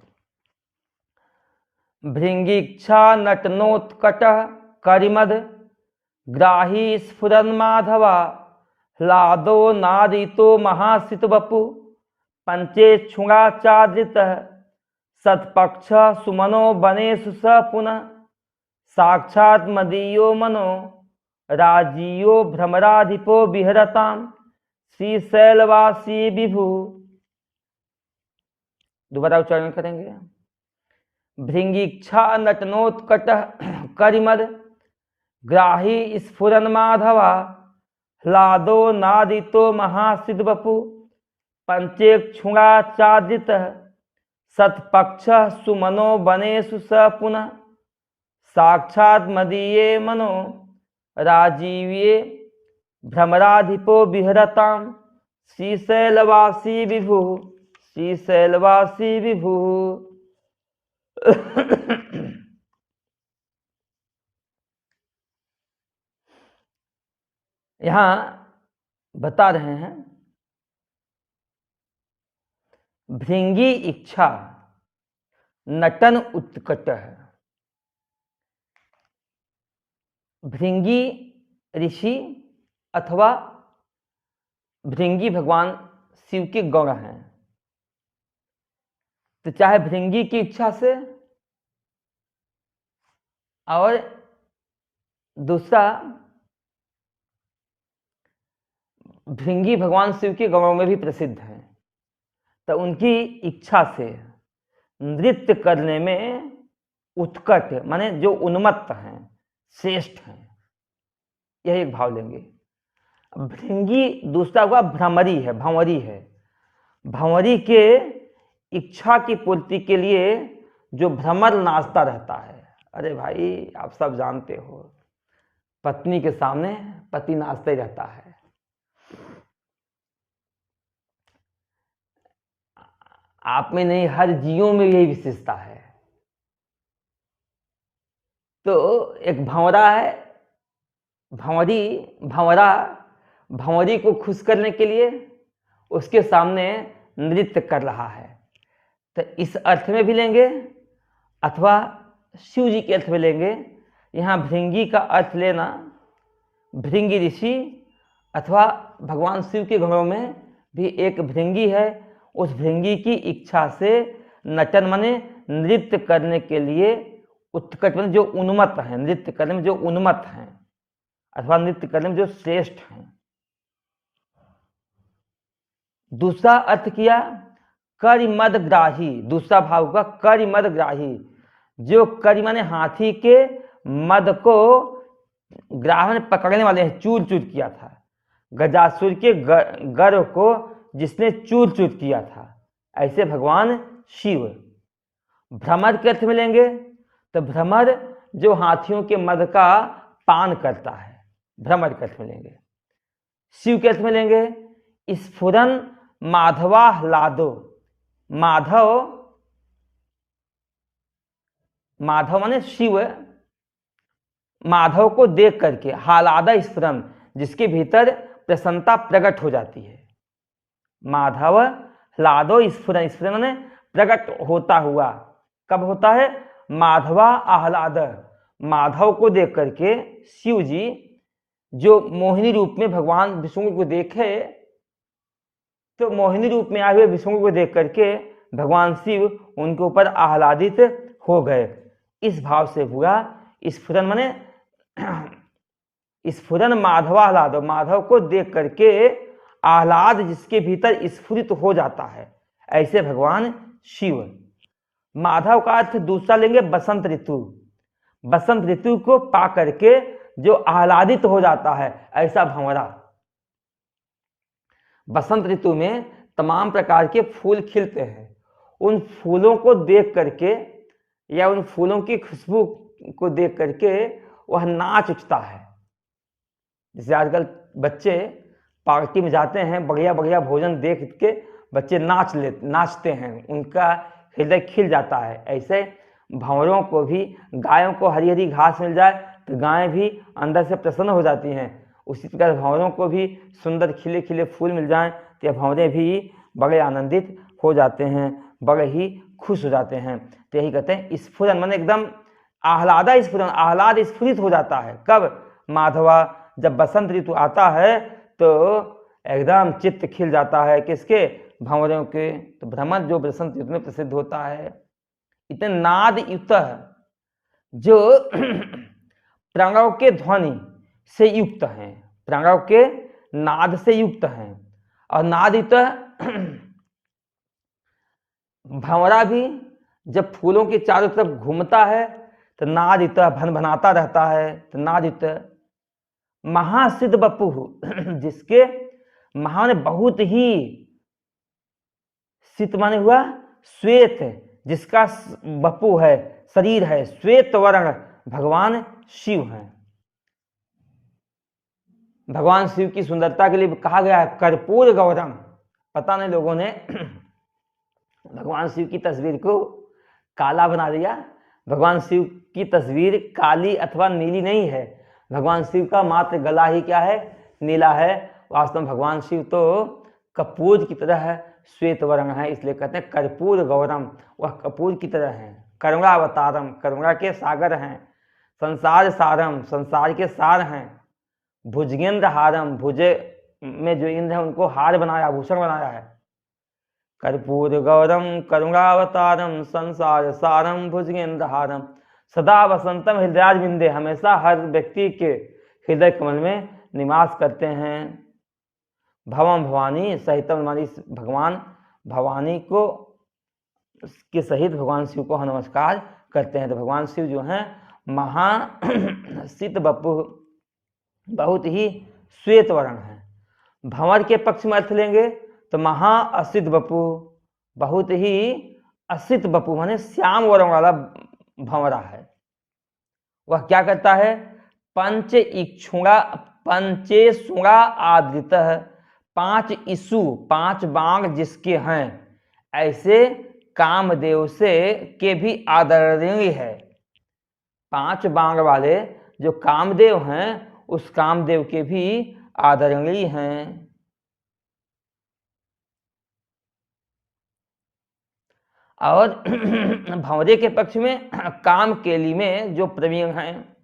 Speaker 2: भृंगीक्षा नटनोत्कट करिमद ग्राही स्फुरन् माधवा ह्लादो नादितो महासित वपु पंचेक्षुगाचादृत सत्पक्ष सुमनो वनेषु स पुनः साक्षात् मदीयो मनो राजीयो भ्रमराधिपो विहरताम श्रीशैलवासी विभु। दोबारा उच्चारण करेंगे। भृंगीक्षा नटनोत्कट करिमद ग्राही स्फुरन् माधवा ह्लादो नादितो महासिद्ध वपु पंचेक्षुगाचादृत सत्पक्ष सुमनो वनेषु स पुनः साक्षात् मदीये मनो राजीव्ये भ्रमराधिपो विहरताम श्रीशैलवासी विभु। श्रीशैलवासी विभु। यहां बता रहे हैं भृंगी इच्छा नटन उत्कट है। भृंगी ऋषि अथवा भृंगी भगवान शिव के गौड़ हैं। तो चाहे भृंगी की इच्छा से और दूसरा भृंगी भगवान शिव के गौड़ों में भी प्रसिद्ध हैं। तो उनकी इच्छा से नृत्य करने में उत्कट माने जो उन्मत्त हैं, श्रेष्ठ हैं, यह एक भाव लेंगे। भृंगी दूसरा हुआ भ्रमरी है, भंवरी है। भंवरी के इच्छा की पूर्ति के लिए जो भ्रमर नाचता रहता है। अरे भाई आप सब जानते हो, पत्नी के सामने पति नाचते रहता है। आप में नहीं, हर जीवों में यही विशेषता है। तो एक भंवरा है, भंवरी को खुश करने के लिए उसके सामने नृत्य कर रहा है। तो इस अर्थ में भी लेंगे अथवा शिव जी के अर्थ में लेंगे। यहाँ भृंगी का अर्थ लेना भृंगी ऋषि अथवा भगवान शिव के घरों में भी एक भृंगी है। उस भृंगी की इच्छा से नटन माने नृत्य करने के लिए उत्कट माने जो उन्मत्त हैं, नृत्य करने में जो उन्मत्त हैं अथवा नृत्य करने में जो श्रेष्ठ हैं। दूसरा अर्थ किया करिमद ग्राही। दूसरा भाव का करिमद ग्राही। जो करि माने हाथी के मद को ग्राह में पकड़ने वाले हैं, चूर चूर किया था। गजासुर के गर्व को जिसने चूर चूर किया था, ऐसे भगवान शिव। भ्रमर के अर्थ में लेंगे तो भ्रमर जो हाथियों के मद का पान करता है, भ्रमर के अर्थ में लेंगे। शिव के अर्थ में लेंगे स्फुरन माधवा ह्लादो। माधव माने शिव। माधव को देख करके ह्लादा स्फुरन, जिसके भीतर प्रसन्नता प्रकट हो जाती है। माधव ह्लादो स्फुरन, स्फुरन माने प्रकट होता हुआ। कब होता है? माधवा आह्लाद। माधव को देख करके शिव जी जो मोहिनी रूप में भगवान विष्णु को देखे, तो मोहिनी रूप में आए हुए विष्णु को देख करके भगवान शिव उनके ऊपर आह्लादित हो गए। इस भाव से हुआ स्फुरन माने स्फुरन माधवा आह्लाद। माधव को देख करके आह्लाद जिसके भीतर स्फुरित हो जाता है, ऐसे भगवान शिव। माधव का अर्थ दूसरा लेंगे बसंत ऋतु। बसंत ऋतु को पा करके जो आह्लादित हो जाता है, ऐसा भंवरा। बसंत ऋतु में तमाम प्रकार के फूल खिलते हैं, उन फूलों को देख करके या उन फूलों की खुशबू को देख करके वह नाच उठता है। जैसे आजकल बच्चे पार्टी में जाते हैं, बढ़िया बढ़िया भोजन देख के बच्चे नाचते हैं, उनका हृदय खिल जाता है। ऐसे भंवरों को भी, गायों को हरी हरी घास मिल जाए तो गायें भी अंदर से प्रसन्न हो जाती हैं। उसी प्रकार भंवरों को भी सुंदर खिले खिले फूल मिल जाएं तो भंवरे भी बड़े आनंदित हो जाते हैं, बड़े ही खुश हो जाते हैं। तो यही कहते हैं स्फुरन, माने एकदम आह्लाद स्फुरित हो जाता है। कब? माधवा, जब बसंत ऋतु आता है तो एकदम चित्त खिल जाता है। किसके? भंवरों के। तो भ्रमर जो बसंत ऋतु में प्रसिद्ध होता है, इतने नाद युक्त जो प्रणव के ध्वनि से युक्त हैं, प्रणव के नाद से युक्त हैं। और नाद युक्त भंवरा भी जब फूलों के चारों तरफ घूमता है तो नाद युक्त भनभनाता रहता है। तो नाद युक्त महासिद्ध बपु, जिसके महा ने बहुत ही, सित माने हुआ श्वेत, जिसका बपु है, शरीर है श्वेत वर्ण, भगवान शिव हैं। भगवान शिव की सुंदरता के लिए कहा गया है कर्पूर गौरम। पता नहीं लोगों ने भगवान शिव की तस्वीर को काला बना दिया। भगवान शिव की तस्वीर काली अथवा नीली नहीं है। भगवान शिव का मात्र गला ही क्या है? नीला है। वास्तव में भगवान शिव तो कपूर की तरह है, श्वेत वर्ण है, इसलिए कहते हैं कर्पूर गौरम। वह कपूर की तरह है। करुणावतारम, करुणा के सागर हैं। संसार सारम, संसार के सार हैं। भुजगेंद्र हारम, भुजे में जो इंद्र है उनको हार बनाया, आभूषण बनाया है। कर्पूर गौरम करुणावतारम संसार सारम भुजगेंद्र हारम सदा वसंतम हृदयारविंदे, हमेशा हर व्यक्ति के हृदय कमल में निवास करते हैं। भवम भवानी सहितम, हमारी भगवान भवानी को के सहित भगवान शिव को हम नमस्कार करते हैं। तो भगवान शिव जो हैं महासित बपु, बहुत ही श्वेत वर्ण है। भंवर के पक्ष में अर्थ लेंगे तो महाअसित बपु, बहुत ही असित बपु माने श्याम वर्ण वाला भंवरा है। वह क्या करता है? पंचेशुणा आदृत, 5 इशु 5 बांग जिसके हैं, ऐसे कामदेव से के भी आदरणीय है। 5 बांग वाले जो कामदेव हैं उस कामदेव के भी आदरणीय हैं। और भंवरे के पक्ष में काम केली में जो प्रवीण हैं,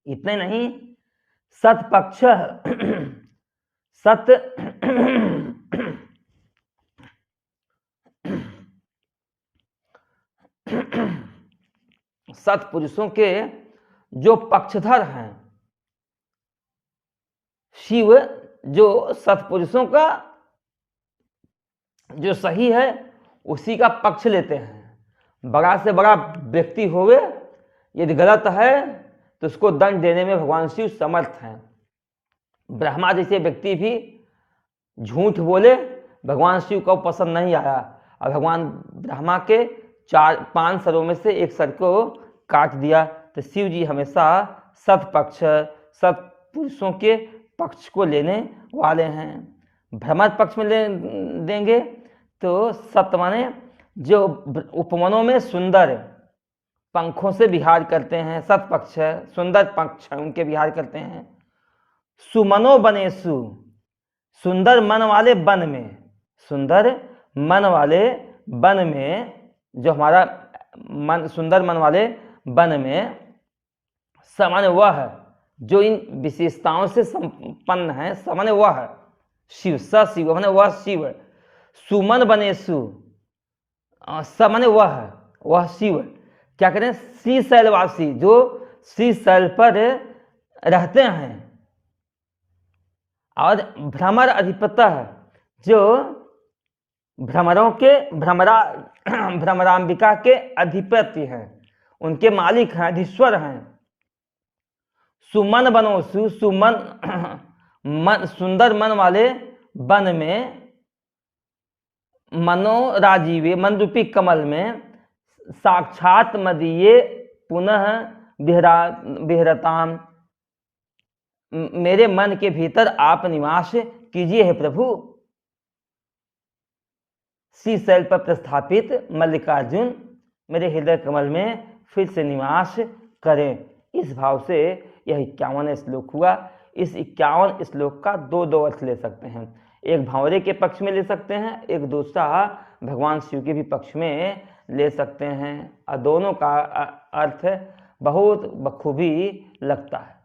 Speaker 2: इतने नहीं, सतपक्ष सतपुरुषों के जो पक्षधर हैं, शिव जो सतपुरुषों का जो सही है उसी का पक्ष लेते हैं। बड़ा से बड़ा व्यक्ति होवे, यदि गलत है तो उसको दंड देने में भगवान शिव समर्थ हैं। ब्रह्मा जैसे व्यक्ति भी झूठ बोले, भगवान शिव को पसंद नहीं आया और भगवान ब्रह्मा के 4-5 सरों में से एक सर को काट दिया। तो शिव जी हमेशा सतपक्ष, सतपुरुषों के पक्ष को लेने वाले हैं। भ्रमर पक्ष में देंगे तो सत माने जो उपवनों में सुंदर पंखों से विहार करते हैं, सतपक्ष सुंदर पक्ष उनके विहार करते हैं। सुमनो बनेसु, सुंदर मन वाले वन में, सुंदर मन वाले वन में, जो हमारा मन सुंदर मन वाले वन में सामान्य वह जो इन विशेषताओं से संपन्न है, सामान्य वह शिव, शिव माने वह शिव। सुमन बनेसु, सामान्य वह शिव क्या करें? श्रीशैलवासी, जो श्रीशैल पर रहते हैं। और भ्रमर अधिपतः, जो भ्रमरों के भ्रमरांबिका के अधिपति हैं, उनके मालिक हैं, अधीश्वर हैं। सुमन बनो सुमन सुंदर मन वाले वन में, मनोराजीवे मन रूपी कमल में, साक्षात मदीये पुनः विहरताम, मेरे मन के भीतर आप निवास कीजिए हे प्रभु। शीशैल पर प्रस्थापित मल्लिकार्जुन मेरे हृदय कमल में फिर से निवास करें। इस भाव से यह 51वां श्लोक हुआ। इस 51 श्लोक का दो अर्थ ले सकते हैं, एक भंवरे के पक्ष में ले सकते हैं, एक दूसरा भगवान शिव के भी पक्ष में ले सकते हैं, और दोनों का अर्थ बहुत बखूबी लगता है।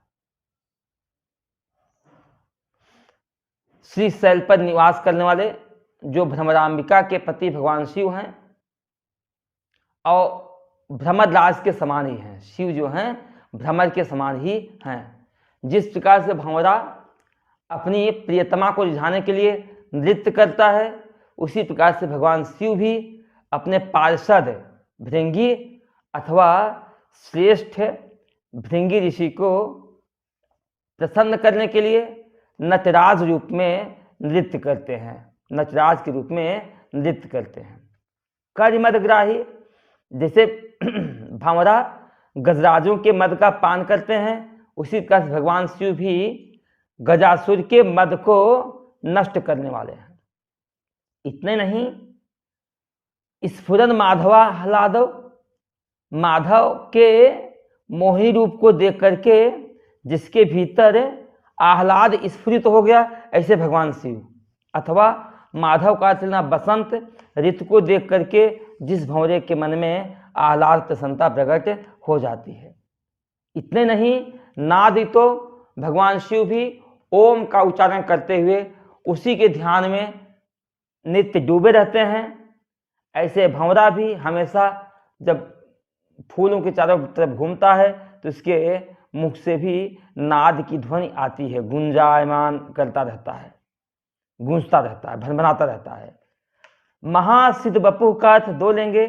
Speaker 2: श्री शैल पर निवास करने वाले जो भ्रमरांबिका के पति भगवान शिव हैं और भ्रमरराज के समान ही हैं। शिव जो हैं भ्रमर के समान ही हैं। जिस प्रकार से भंवरा अपनी प्रियतमा को रिझाने के लिए नृत्य करता है, उसी प्रकार से भगवान शिव भी अपने पार्षद भृंगी अथवा श्रेष्ठ भृंगी ऋषि को प्रसन्न करने के लिए नटराज रूप में नृत्य करते हैं, नटराज के रूप में नृत्य करते हैं। कर मदग्राही, जैसे भंवरा गजराजों के मद का पान करते हैं, उसी प्रकार से भगवान शिव भी गजासुर के मद को नष्ट करने वाले हैं। इतने नहीं, स्फुरन माधवा हलादव, माधव के मोहिनी रूप को देख करके जिसके भीतर आह्लाद स्फुरित हो गया, ऐसे भगवान शिव, अथवा माधव का चलना बसंत ऋतु को देख करके जिस भंवरे के मन में आह्लाद प्रसन्नता प्रकट हो जाती है। इतने नहीं, नाद तो भगवान शिव भी ओम का उच्चारण करते हुए उसी के ध्यान में नित्य डूबे रहते हैं। ऐसे भंवरा भी हमेशा जब फूलों के चारों तरफ घूमता है तो उसके मुख से भी नाद की ध्वनि आती है, गुंजायमान करता रहता है, गूंजता रहता है, भनभनाता रहता है। महासिद्ध बपू का अर्थ दो लेंगे,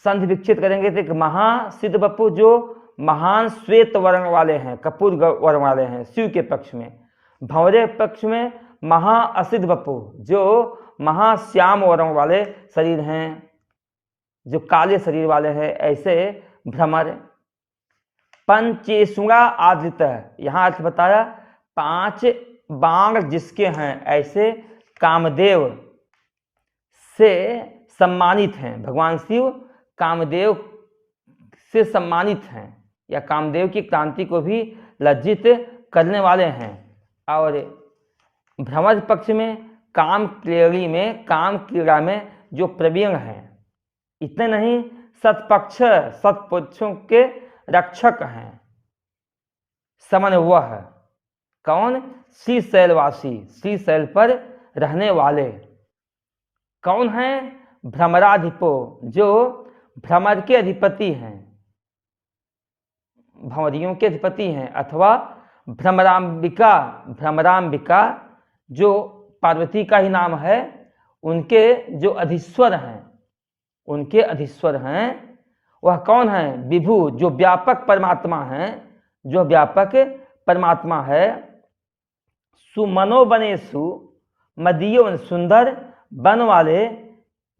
Speaker 2: संधि विकसित करेंगे तो महासिद्ध बपू जो महान श्वेत वर्ण वाले हैं, कपूर वर्ण वाले हैं शिव के पक्ष में। भंवरे पक्ष में महाअसिद्ध बपू जो महाश्याम वर्ण वाले शरीर हैं, जो काले शरीर वाले हैं, ऐसे भ्रमर। पंचेशुगा आदृत, यहाँ अर्थ बताया 5 बाण जिसके हैं, ऐसे कामदेव से सम्मानित हैं। भगवान शिव कामदेव से सम्मानित हैं, या कामदेव की क्रांति को भी लज्जित करने वाले हैं। और भ्रमर पक्ष में काम क्रीड़ा में जो प्रवीण हैं। इतने नहीं, सत्पक्षों के रक्षक हैं। समन्वय कौन? श्री शैलवासी, श्री शैल पर रहने वाले कौन हैं? भ्रमराधिपो, जो भ्रमर के अधिपति हैं, भंवरियों के अधिपति हैं। अथवा भ्रमरांबिका जो पार्वती का ही नाम है, उनके जो अधीश्वर हैं, उनके अधीश्वर हैं, वह कौन है? विभु, जो व्यापक परमात्मा हैं, जो व्यापक परमात्मा है। सुमनो बनेसु, मदीयो सुंदर बन वाले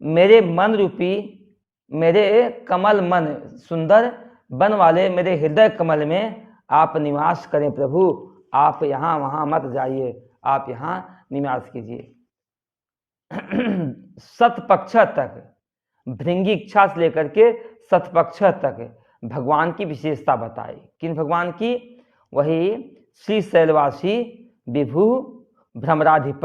Speaker 2: मेरे मन रूपी, मेरे कमल मन सुंदर बन वाले मेरे हृदय कमल में आप निवास करें प्रभु। आप यहाँ वहाँ मत जाइए, आप यहाँ निवास कीजिए। सतपक्ष तक, भृंगी इच्छा से लेकर के सतपक्ष तक भगवान की विशेषता बताई। किन भगवान की? वही श्री शैलवासी विभु भ्रमराधिप,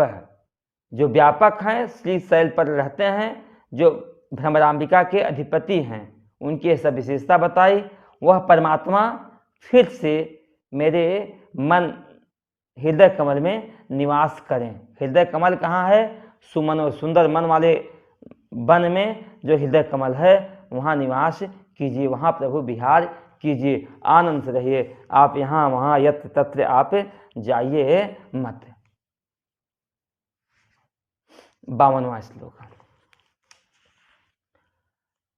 Speaker 2: जो व्यापक हैं, श्री शैल पर रहते हैं, जो भ्रमरांबिका के अधिपति हैं, उनकी सब विशेषता बताई। वह परमात्मा फिर से मेरे मन हृदय कमल में निवास करें। हृदय कमल कहाँ है? सुमन और सुंदर मन वाले वन में जो हृदय कमल है, वहाँ निवास कीजिए, वहाँ प्रभु विहार कीजिए, आनंद से रहिए। आप यहाँ वहाँ यत्र तत्र आप जाइए मत। 52वां श्लोक।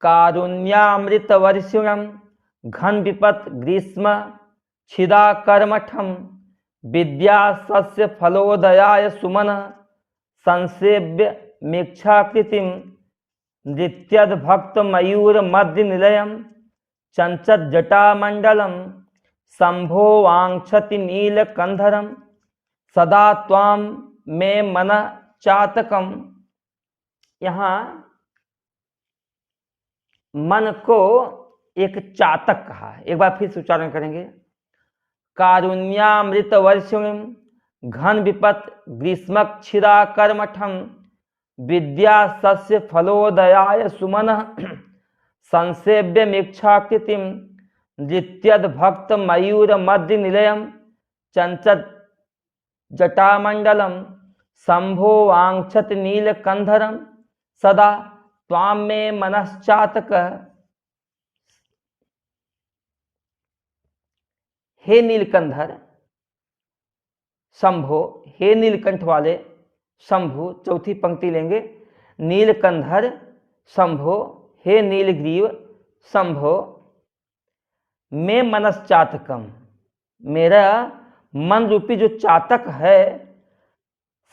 Speaker 2: कारुण्यामृत वर्षिणं घन विपत ग्रीष्म छिदा कर्मठम विद्या सस्य फलोदयाय सुमन संसेव्य मेक्षाकृतिम नृत्यद भक्त मयूर मध्य निलयम चंचत जटामंडलम शंभो वांछति नीलकंधरम सदा त्वाम में मन चातकम। यहाँ मन को एक चातक कहा है। एक बार फिर से उच्चारण करेंगे। कारुण्यामृत वर्षिणीम घन विपत ग्रीष्मक छिदा कर्मठम विद्या सस्य फलोदयाय सुमन संसेव्य मेक्षाकृतिम नृत्यद भक्त मयूर मध्य निलयम चंचत जटामंडलम शंभो वांछत नीलकंधरम सदा त्वाम में मनश्चातक। हे नीलकंधर शंभो, हे नीलकंठ वाले शंभु, चौथी पंक्ति लेंगे। नीलकंधर शंभो, हे नीलग्रीव शंभो, मैं मनश्चातकम, मेरा मन रूपी जो चातक है,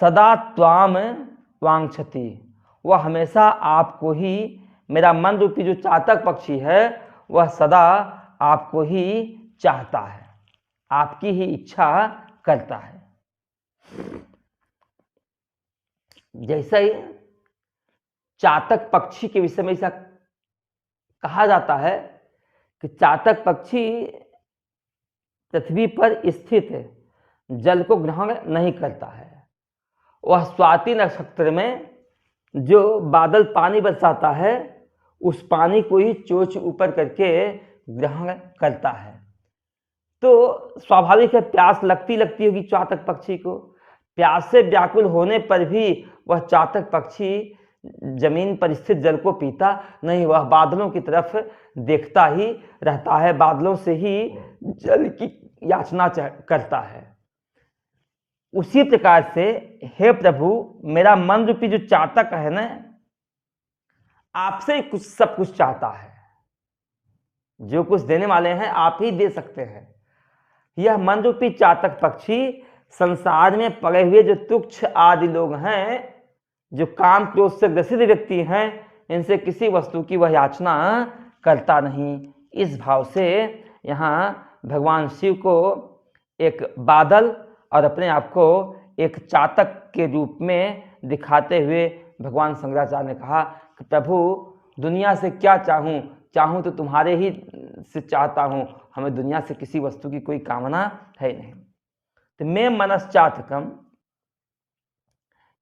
Speaker 2: सदा त्वाम वांछति, वह हमेशा आपको ही, मेरा मन रूपी जो चातक पक्षी है वह सदा आपको ही चाहता है, आपकी ही इच्छा करता है। जैसे ही चातक पक्षी के विषय में ऐसा कहा जाता है कि चातक पक्षी पृथ्वी पर स्थित जल को ग्रहण नहीं करता है। वह स्वाति नक्षत्र में जो बादल पानी बरसाता है उस पानी को ही चोंच ऊपर करके ग्रहण करता है। तो स्वाभाविक है प्यास लगती होगी चातक पक्षी को। प्यास से व्याकुल होने पर भी वह चातक पक्षी जमीन पर स्थित जल को पीता नहीं, वह बादलों की तरफ देखता ही रहता है, बादलों से ही जल की याचना करता है। उसी प्रकार से हे प्रभु, मेरा मन रूपी जो चातक है ना, आपसे कुछ सब कुछ चाहता है। जो कुछ देने वाले हैं आप ही दे सकते हैं। यह मन रूपी चातक पक्षी संसार में पड़े हुए जो तुच्छ आदि लोग हैं, जो काम क्रोध से ग्रसित व्यक्ति हैं, इनसे किसी वस्तु की वह याचना करता नहीं। इस भाव से यहाँ भगवान शिव को एक बादल और अपने आप को एक चातक के रूप में दिखाते हुए भगवान शंकराचार्य ने कहा कि प्रभु, दुनिया से क्या चाहूँ, चाहूँ तो तुम्हारे ही से चाहता हूँ, हमें दुनिया से किसी वस्तु की कोई कामना है नहीं। तो मैं मनश्चातकम,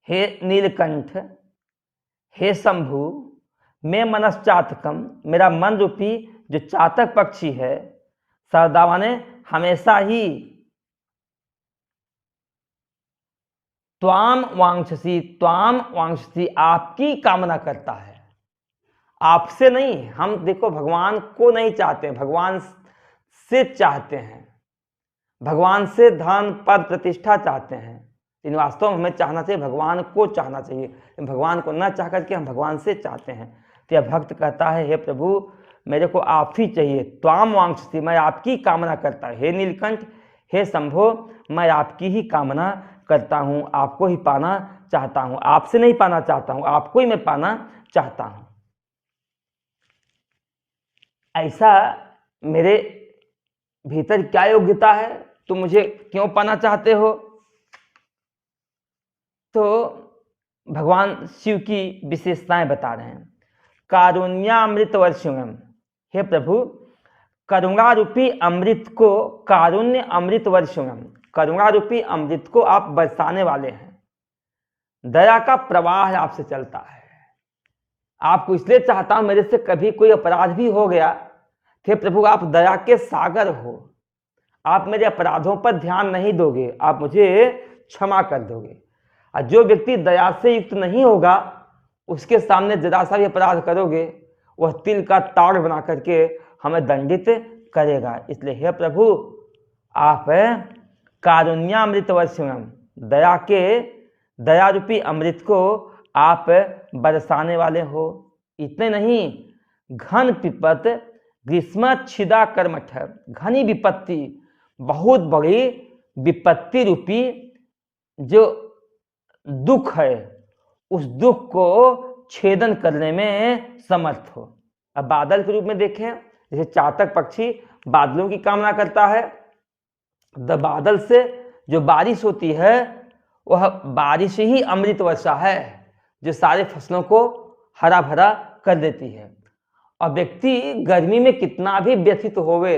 Speaker 2: हे नीलकंठ, हे शंभु, मैं मनश्चातकम, मेरा मन रूपी जो चातक पक्षी है, सदा माने हमेशा ही, त्वाम वांछसी, त्वाम वांछसी, आपकी कामना करता है, आपसे नहीं। हम देखो भगवान को नहीं चाहते, भगवान से चाहते हैं, भगवान से धन पद प्रतिष्ठा चाहते हैं। इन वास्तव में हमें चाहना चाहिए, भगवान को चाहना चाहिए, भगवान को न चाह करके हम भगवान से चाहते हैं। तो यह भक्त कहता है, हे प्रभु, मेरे को आप ही चाहिए, त्वाम वांछसी, मैं आपकी कामना करता है। हे नीलकंठ, हे शंभो, मैं आपकी ही कामना करता हूँ, आपको ही पाना चाहता हूँ, आपसे नहीं पाना चाहता हूँ, आपको ही मैं पाना चाहता हूँ। ऐसा मेरे भीतर क्या योग्यता है, तुम मुझे क्यों पाना चाहते हो? तो भगवान शिव की विशेषताएं बता रहे हैं। कारुण्यामृत वर्षिणम, हे प्रभु, करुणा रूपी अमृत को, कारुण्य अमृत वर्षिणम, करुणा रूपी अमृत को आप बरसाने वाले हैं। दया का प्रवाह आपसे चलता है। आपको इसलिए चाहता हूं, मेरे से कभी कोई अपराध भी हो गया, हे प्रभु, आप दया के सागर हो, आप मेरे अपराधों पर ध्यान नहीं दोगे, आप मुझे क्षमा कर दोगे। और जो व्यक्ति दया से युक्त नहीं होगा, उसके सामने जरा सा भी अपराध करोगे, वह तिल का ताड़ बना करके हमें दंडित करेगा। इसलिए हे प्रभु, आप कारुण्यामृत वर्षिणम, दया के, दया रूपी अमृत को आप बरसाने वाले हो। इतने नहीं, घन पिपत ग्रीष्म छिदा कर्मठ, घनी विपत्ति, बहुत बड़ी विपत्ति रूपी जो दुख है, उस दुख को छेदन करने में समर्थ हो। अब बादल के रूप में देखें, जैसे चातक पक्षी बादलों की कामना करता है, बादल से जो बारिश होती है वह बारिश ही अमृत वर्षा है जो सारे फसलों को हरा भरा कर देती है। और व्यक्ति गर्मी में कितना भी व्यथित होवे,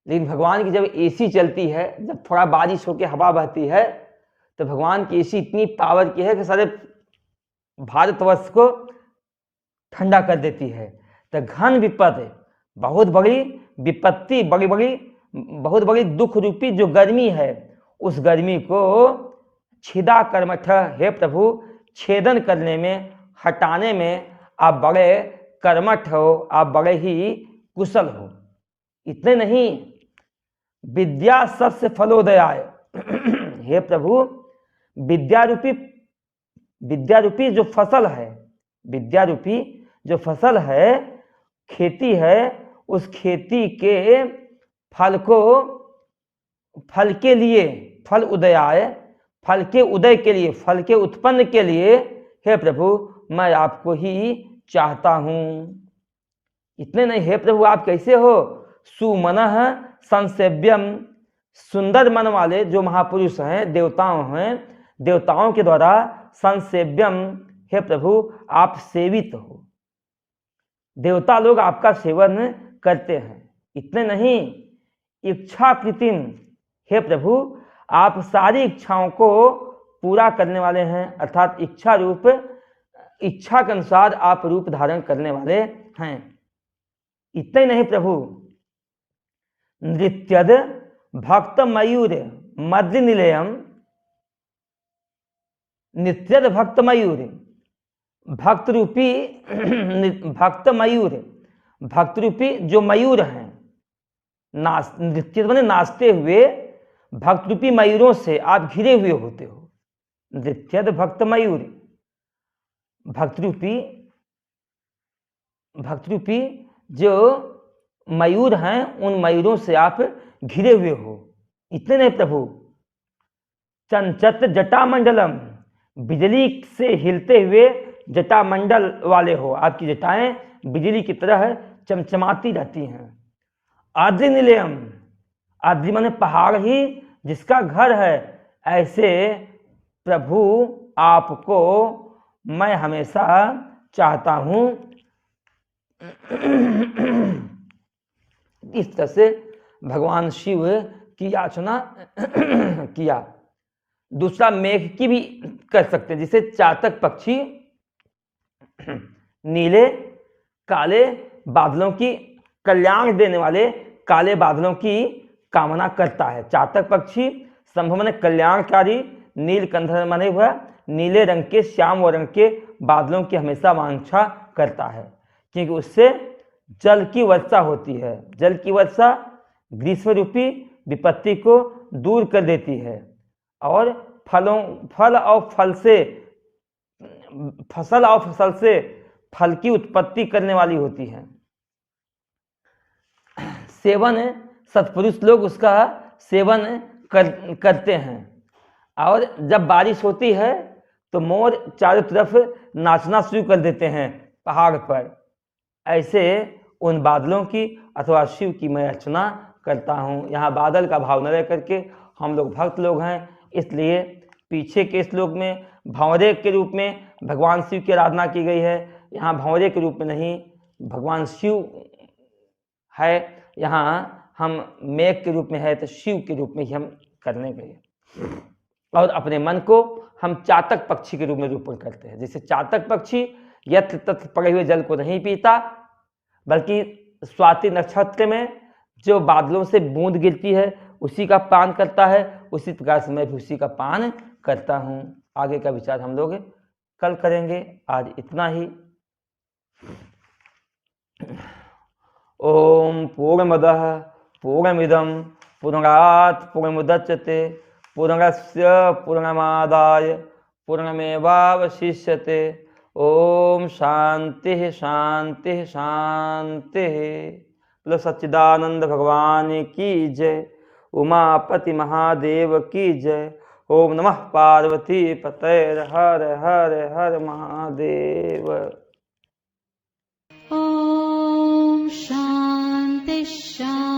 Speaker 2: लेकिन भगवान की जब एसी चलती है, जब थोड़ा बारिश होकर हवा बहती है, तो भगवान की एसी इतनी पावर की है कि सारे भारतवर्ष को ठंडा कर देती है। तो घन विपत्ति, बहुत बड़ी विपत्ति, बहुत बड़ी दुख रूपी जो गर्मी है, उस गर्मी को छिदा कर्मठ, हे प्रभु छेदन करने में, हटाने में आप बड़े कर्मठ हो, आप बड़े ही कुशल हो। इतने नहीं, विद्या सस्य फलोदयाय, हे प्रभु विद्या रूपी जो फसल है, विद्या रूपी जो फसल है, खेती है, उस खेती के फल को, फल के लिए, फल उदयाय, फल के उदय के लिए, फल के उत्पन्न के लिए, हे प्रभु मैं आपको ही चाहता हूं। इतने नहीं, हे प्रभु आप कैसे हो? सुमनः संसेव्यम, सुंदर मन वाले जो महापुरुष हैं, देवताओं के द्वारा संसेव्यम, हे प्रभु आप सेवित हो, देवता लोग आपका सेवन करते हैं। इतने नहीं, इच्छा कृतिम, हे प्रभु आप सारी इच्छाओं को पूरा करने वाले हैं, अर्थात इच्छा के अनुसार आप रूप धारण करने वाले हैं। इतने नहीं प्रभु, नृत्यद भक्त मयूर मद्र निलयम, नित्यद भक्त मयूर, भक्त रूपी जो मयूर हैं, नृत्य माने नाचते हुए, भक्त रूपी मयूरों से आप घिरे हुए होते हो। नृत्यद भक्त मयूर, भक्त रूपी जो मयूर हैं, उन मयूरों से आप घिरे हुए हो। इतने नहीं प्रभु, चंचत जटामंडलम, बिजली से हिलते हुए जटामंडल वाले हो, आपकी जटाएं बिजली की तरह चमचमाती रहती हैं। आद्रि निलयम, आद्रि माने पहाड़ ही जिसका घर है, ऐसे प्रभु आपको मैं हमेशा चाहता हूं। इस तरह से भगवान शिव की याचना किया। दूसरा मेघ की भी कर सकते हैं, जिसे चातक पक्षी नीले काले बादलों की, कल्याण देने वाले काले बादलों की कामना करता है। चातक पक्षी संभव माने कल्याणकारी, नीलकंठ माने हुआ नीले रंग के, श्याम रंग के बादलों की हमेशा वांछा करता है, क्योंकि उससे जल की वर्षा होती है। जल की वर्षा ग्रीष्म रूपी विपत्ति को दूर कर देती है और फसल और फसल से फल की उत्पत्ति करने वाली होती है। सेवन सत्पुरुष लोग उसका सेवन करते हैं, और जब बारिश होती है तो मोर चारों तरफ नाचना शुरू कर देते हैं पहाड़ पर। ऐसे उन बादलों की अथवा शिव की मैं अर्चना करता हूँ। यहाँ बादल का भाव न रह करके हम लोग भक्त लोग हैं, इसलिए पीछे के श्लोक में भंवरे के रूप में भगवान शिव की आराधना की गई है, यहाँ भंवरे के रूप में नहीं, भगवान शिव है। यहाँ हम मेघ के रूप में है तो शिव के रूप में ही हम करने गए, और अपने मन को हम चातक पक्षी के रूप में रूपण करते हैं। जैसे चातक पक्षी यत्र तत्र पड़े हुए जल को नहीं पीता, बल्कि स्वाति नक्षत्र में जो बादलों से बूंद गिरती है उसी का पान करता है, उसी प्रकार से मैं भी उसी का पान करता हूँ। आगे का विचार हम लोग कल करेंगे, आज इतना ही। ओम पूर्णमदः पूर्णमिदं पूर्णात् पूर्णमुदच्यते पूर्णस्य पूर्णमादाय पूर्णमेवावशिष्यते। ओम शांति शांति शांति। बोलो सच्चिदानंद भगवान की जय। उमापति महादेव की जय। ओम नमः पार्वती पतये। हर हर हर महादेव।
Speaker 1: ॐ शान्ति शान्ति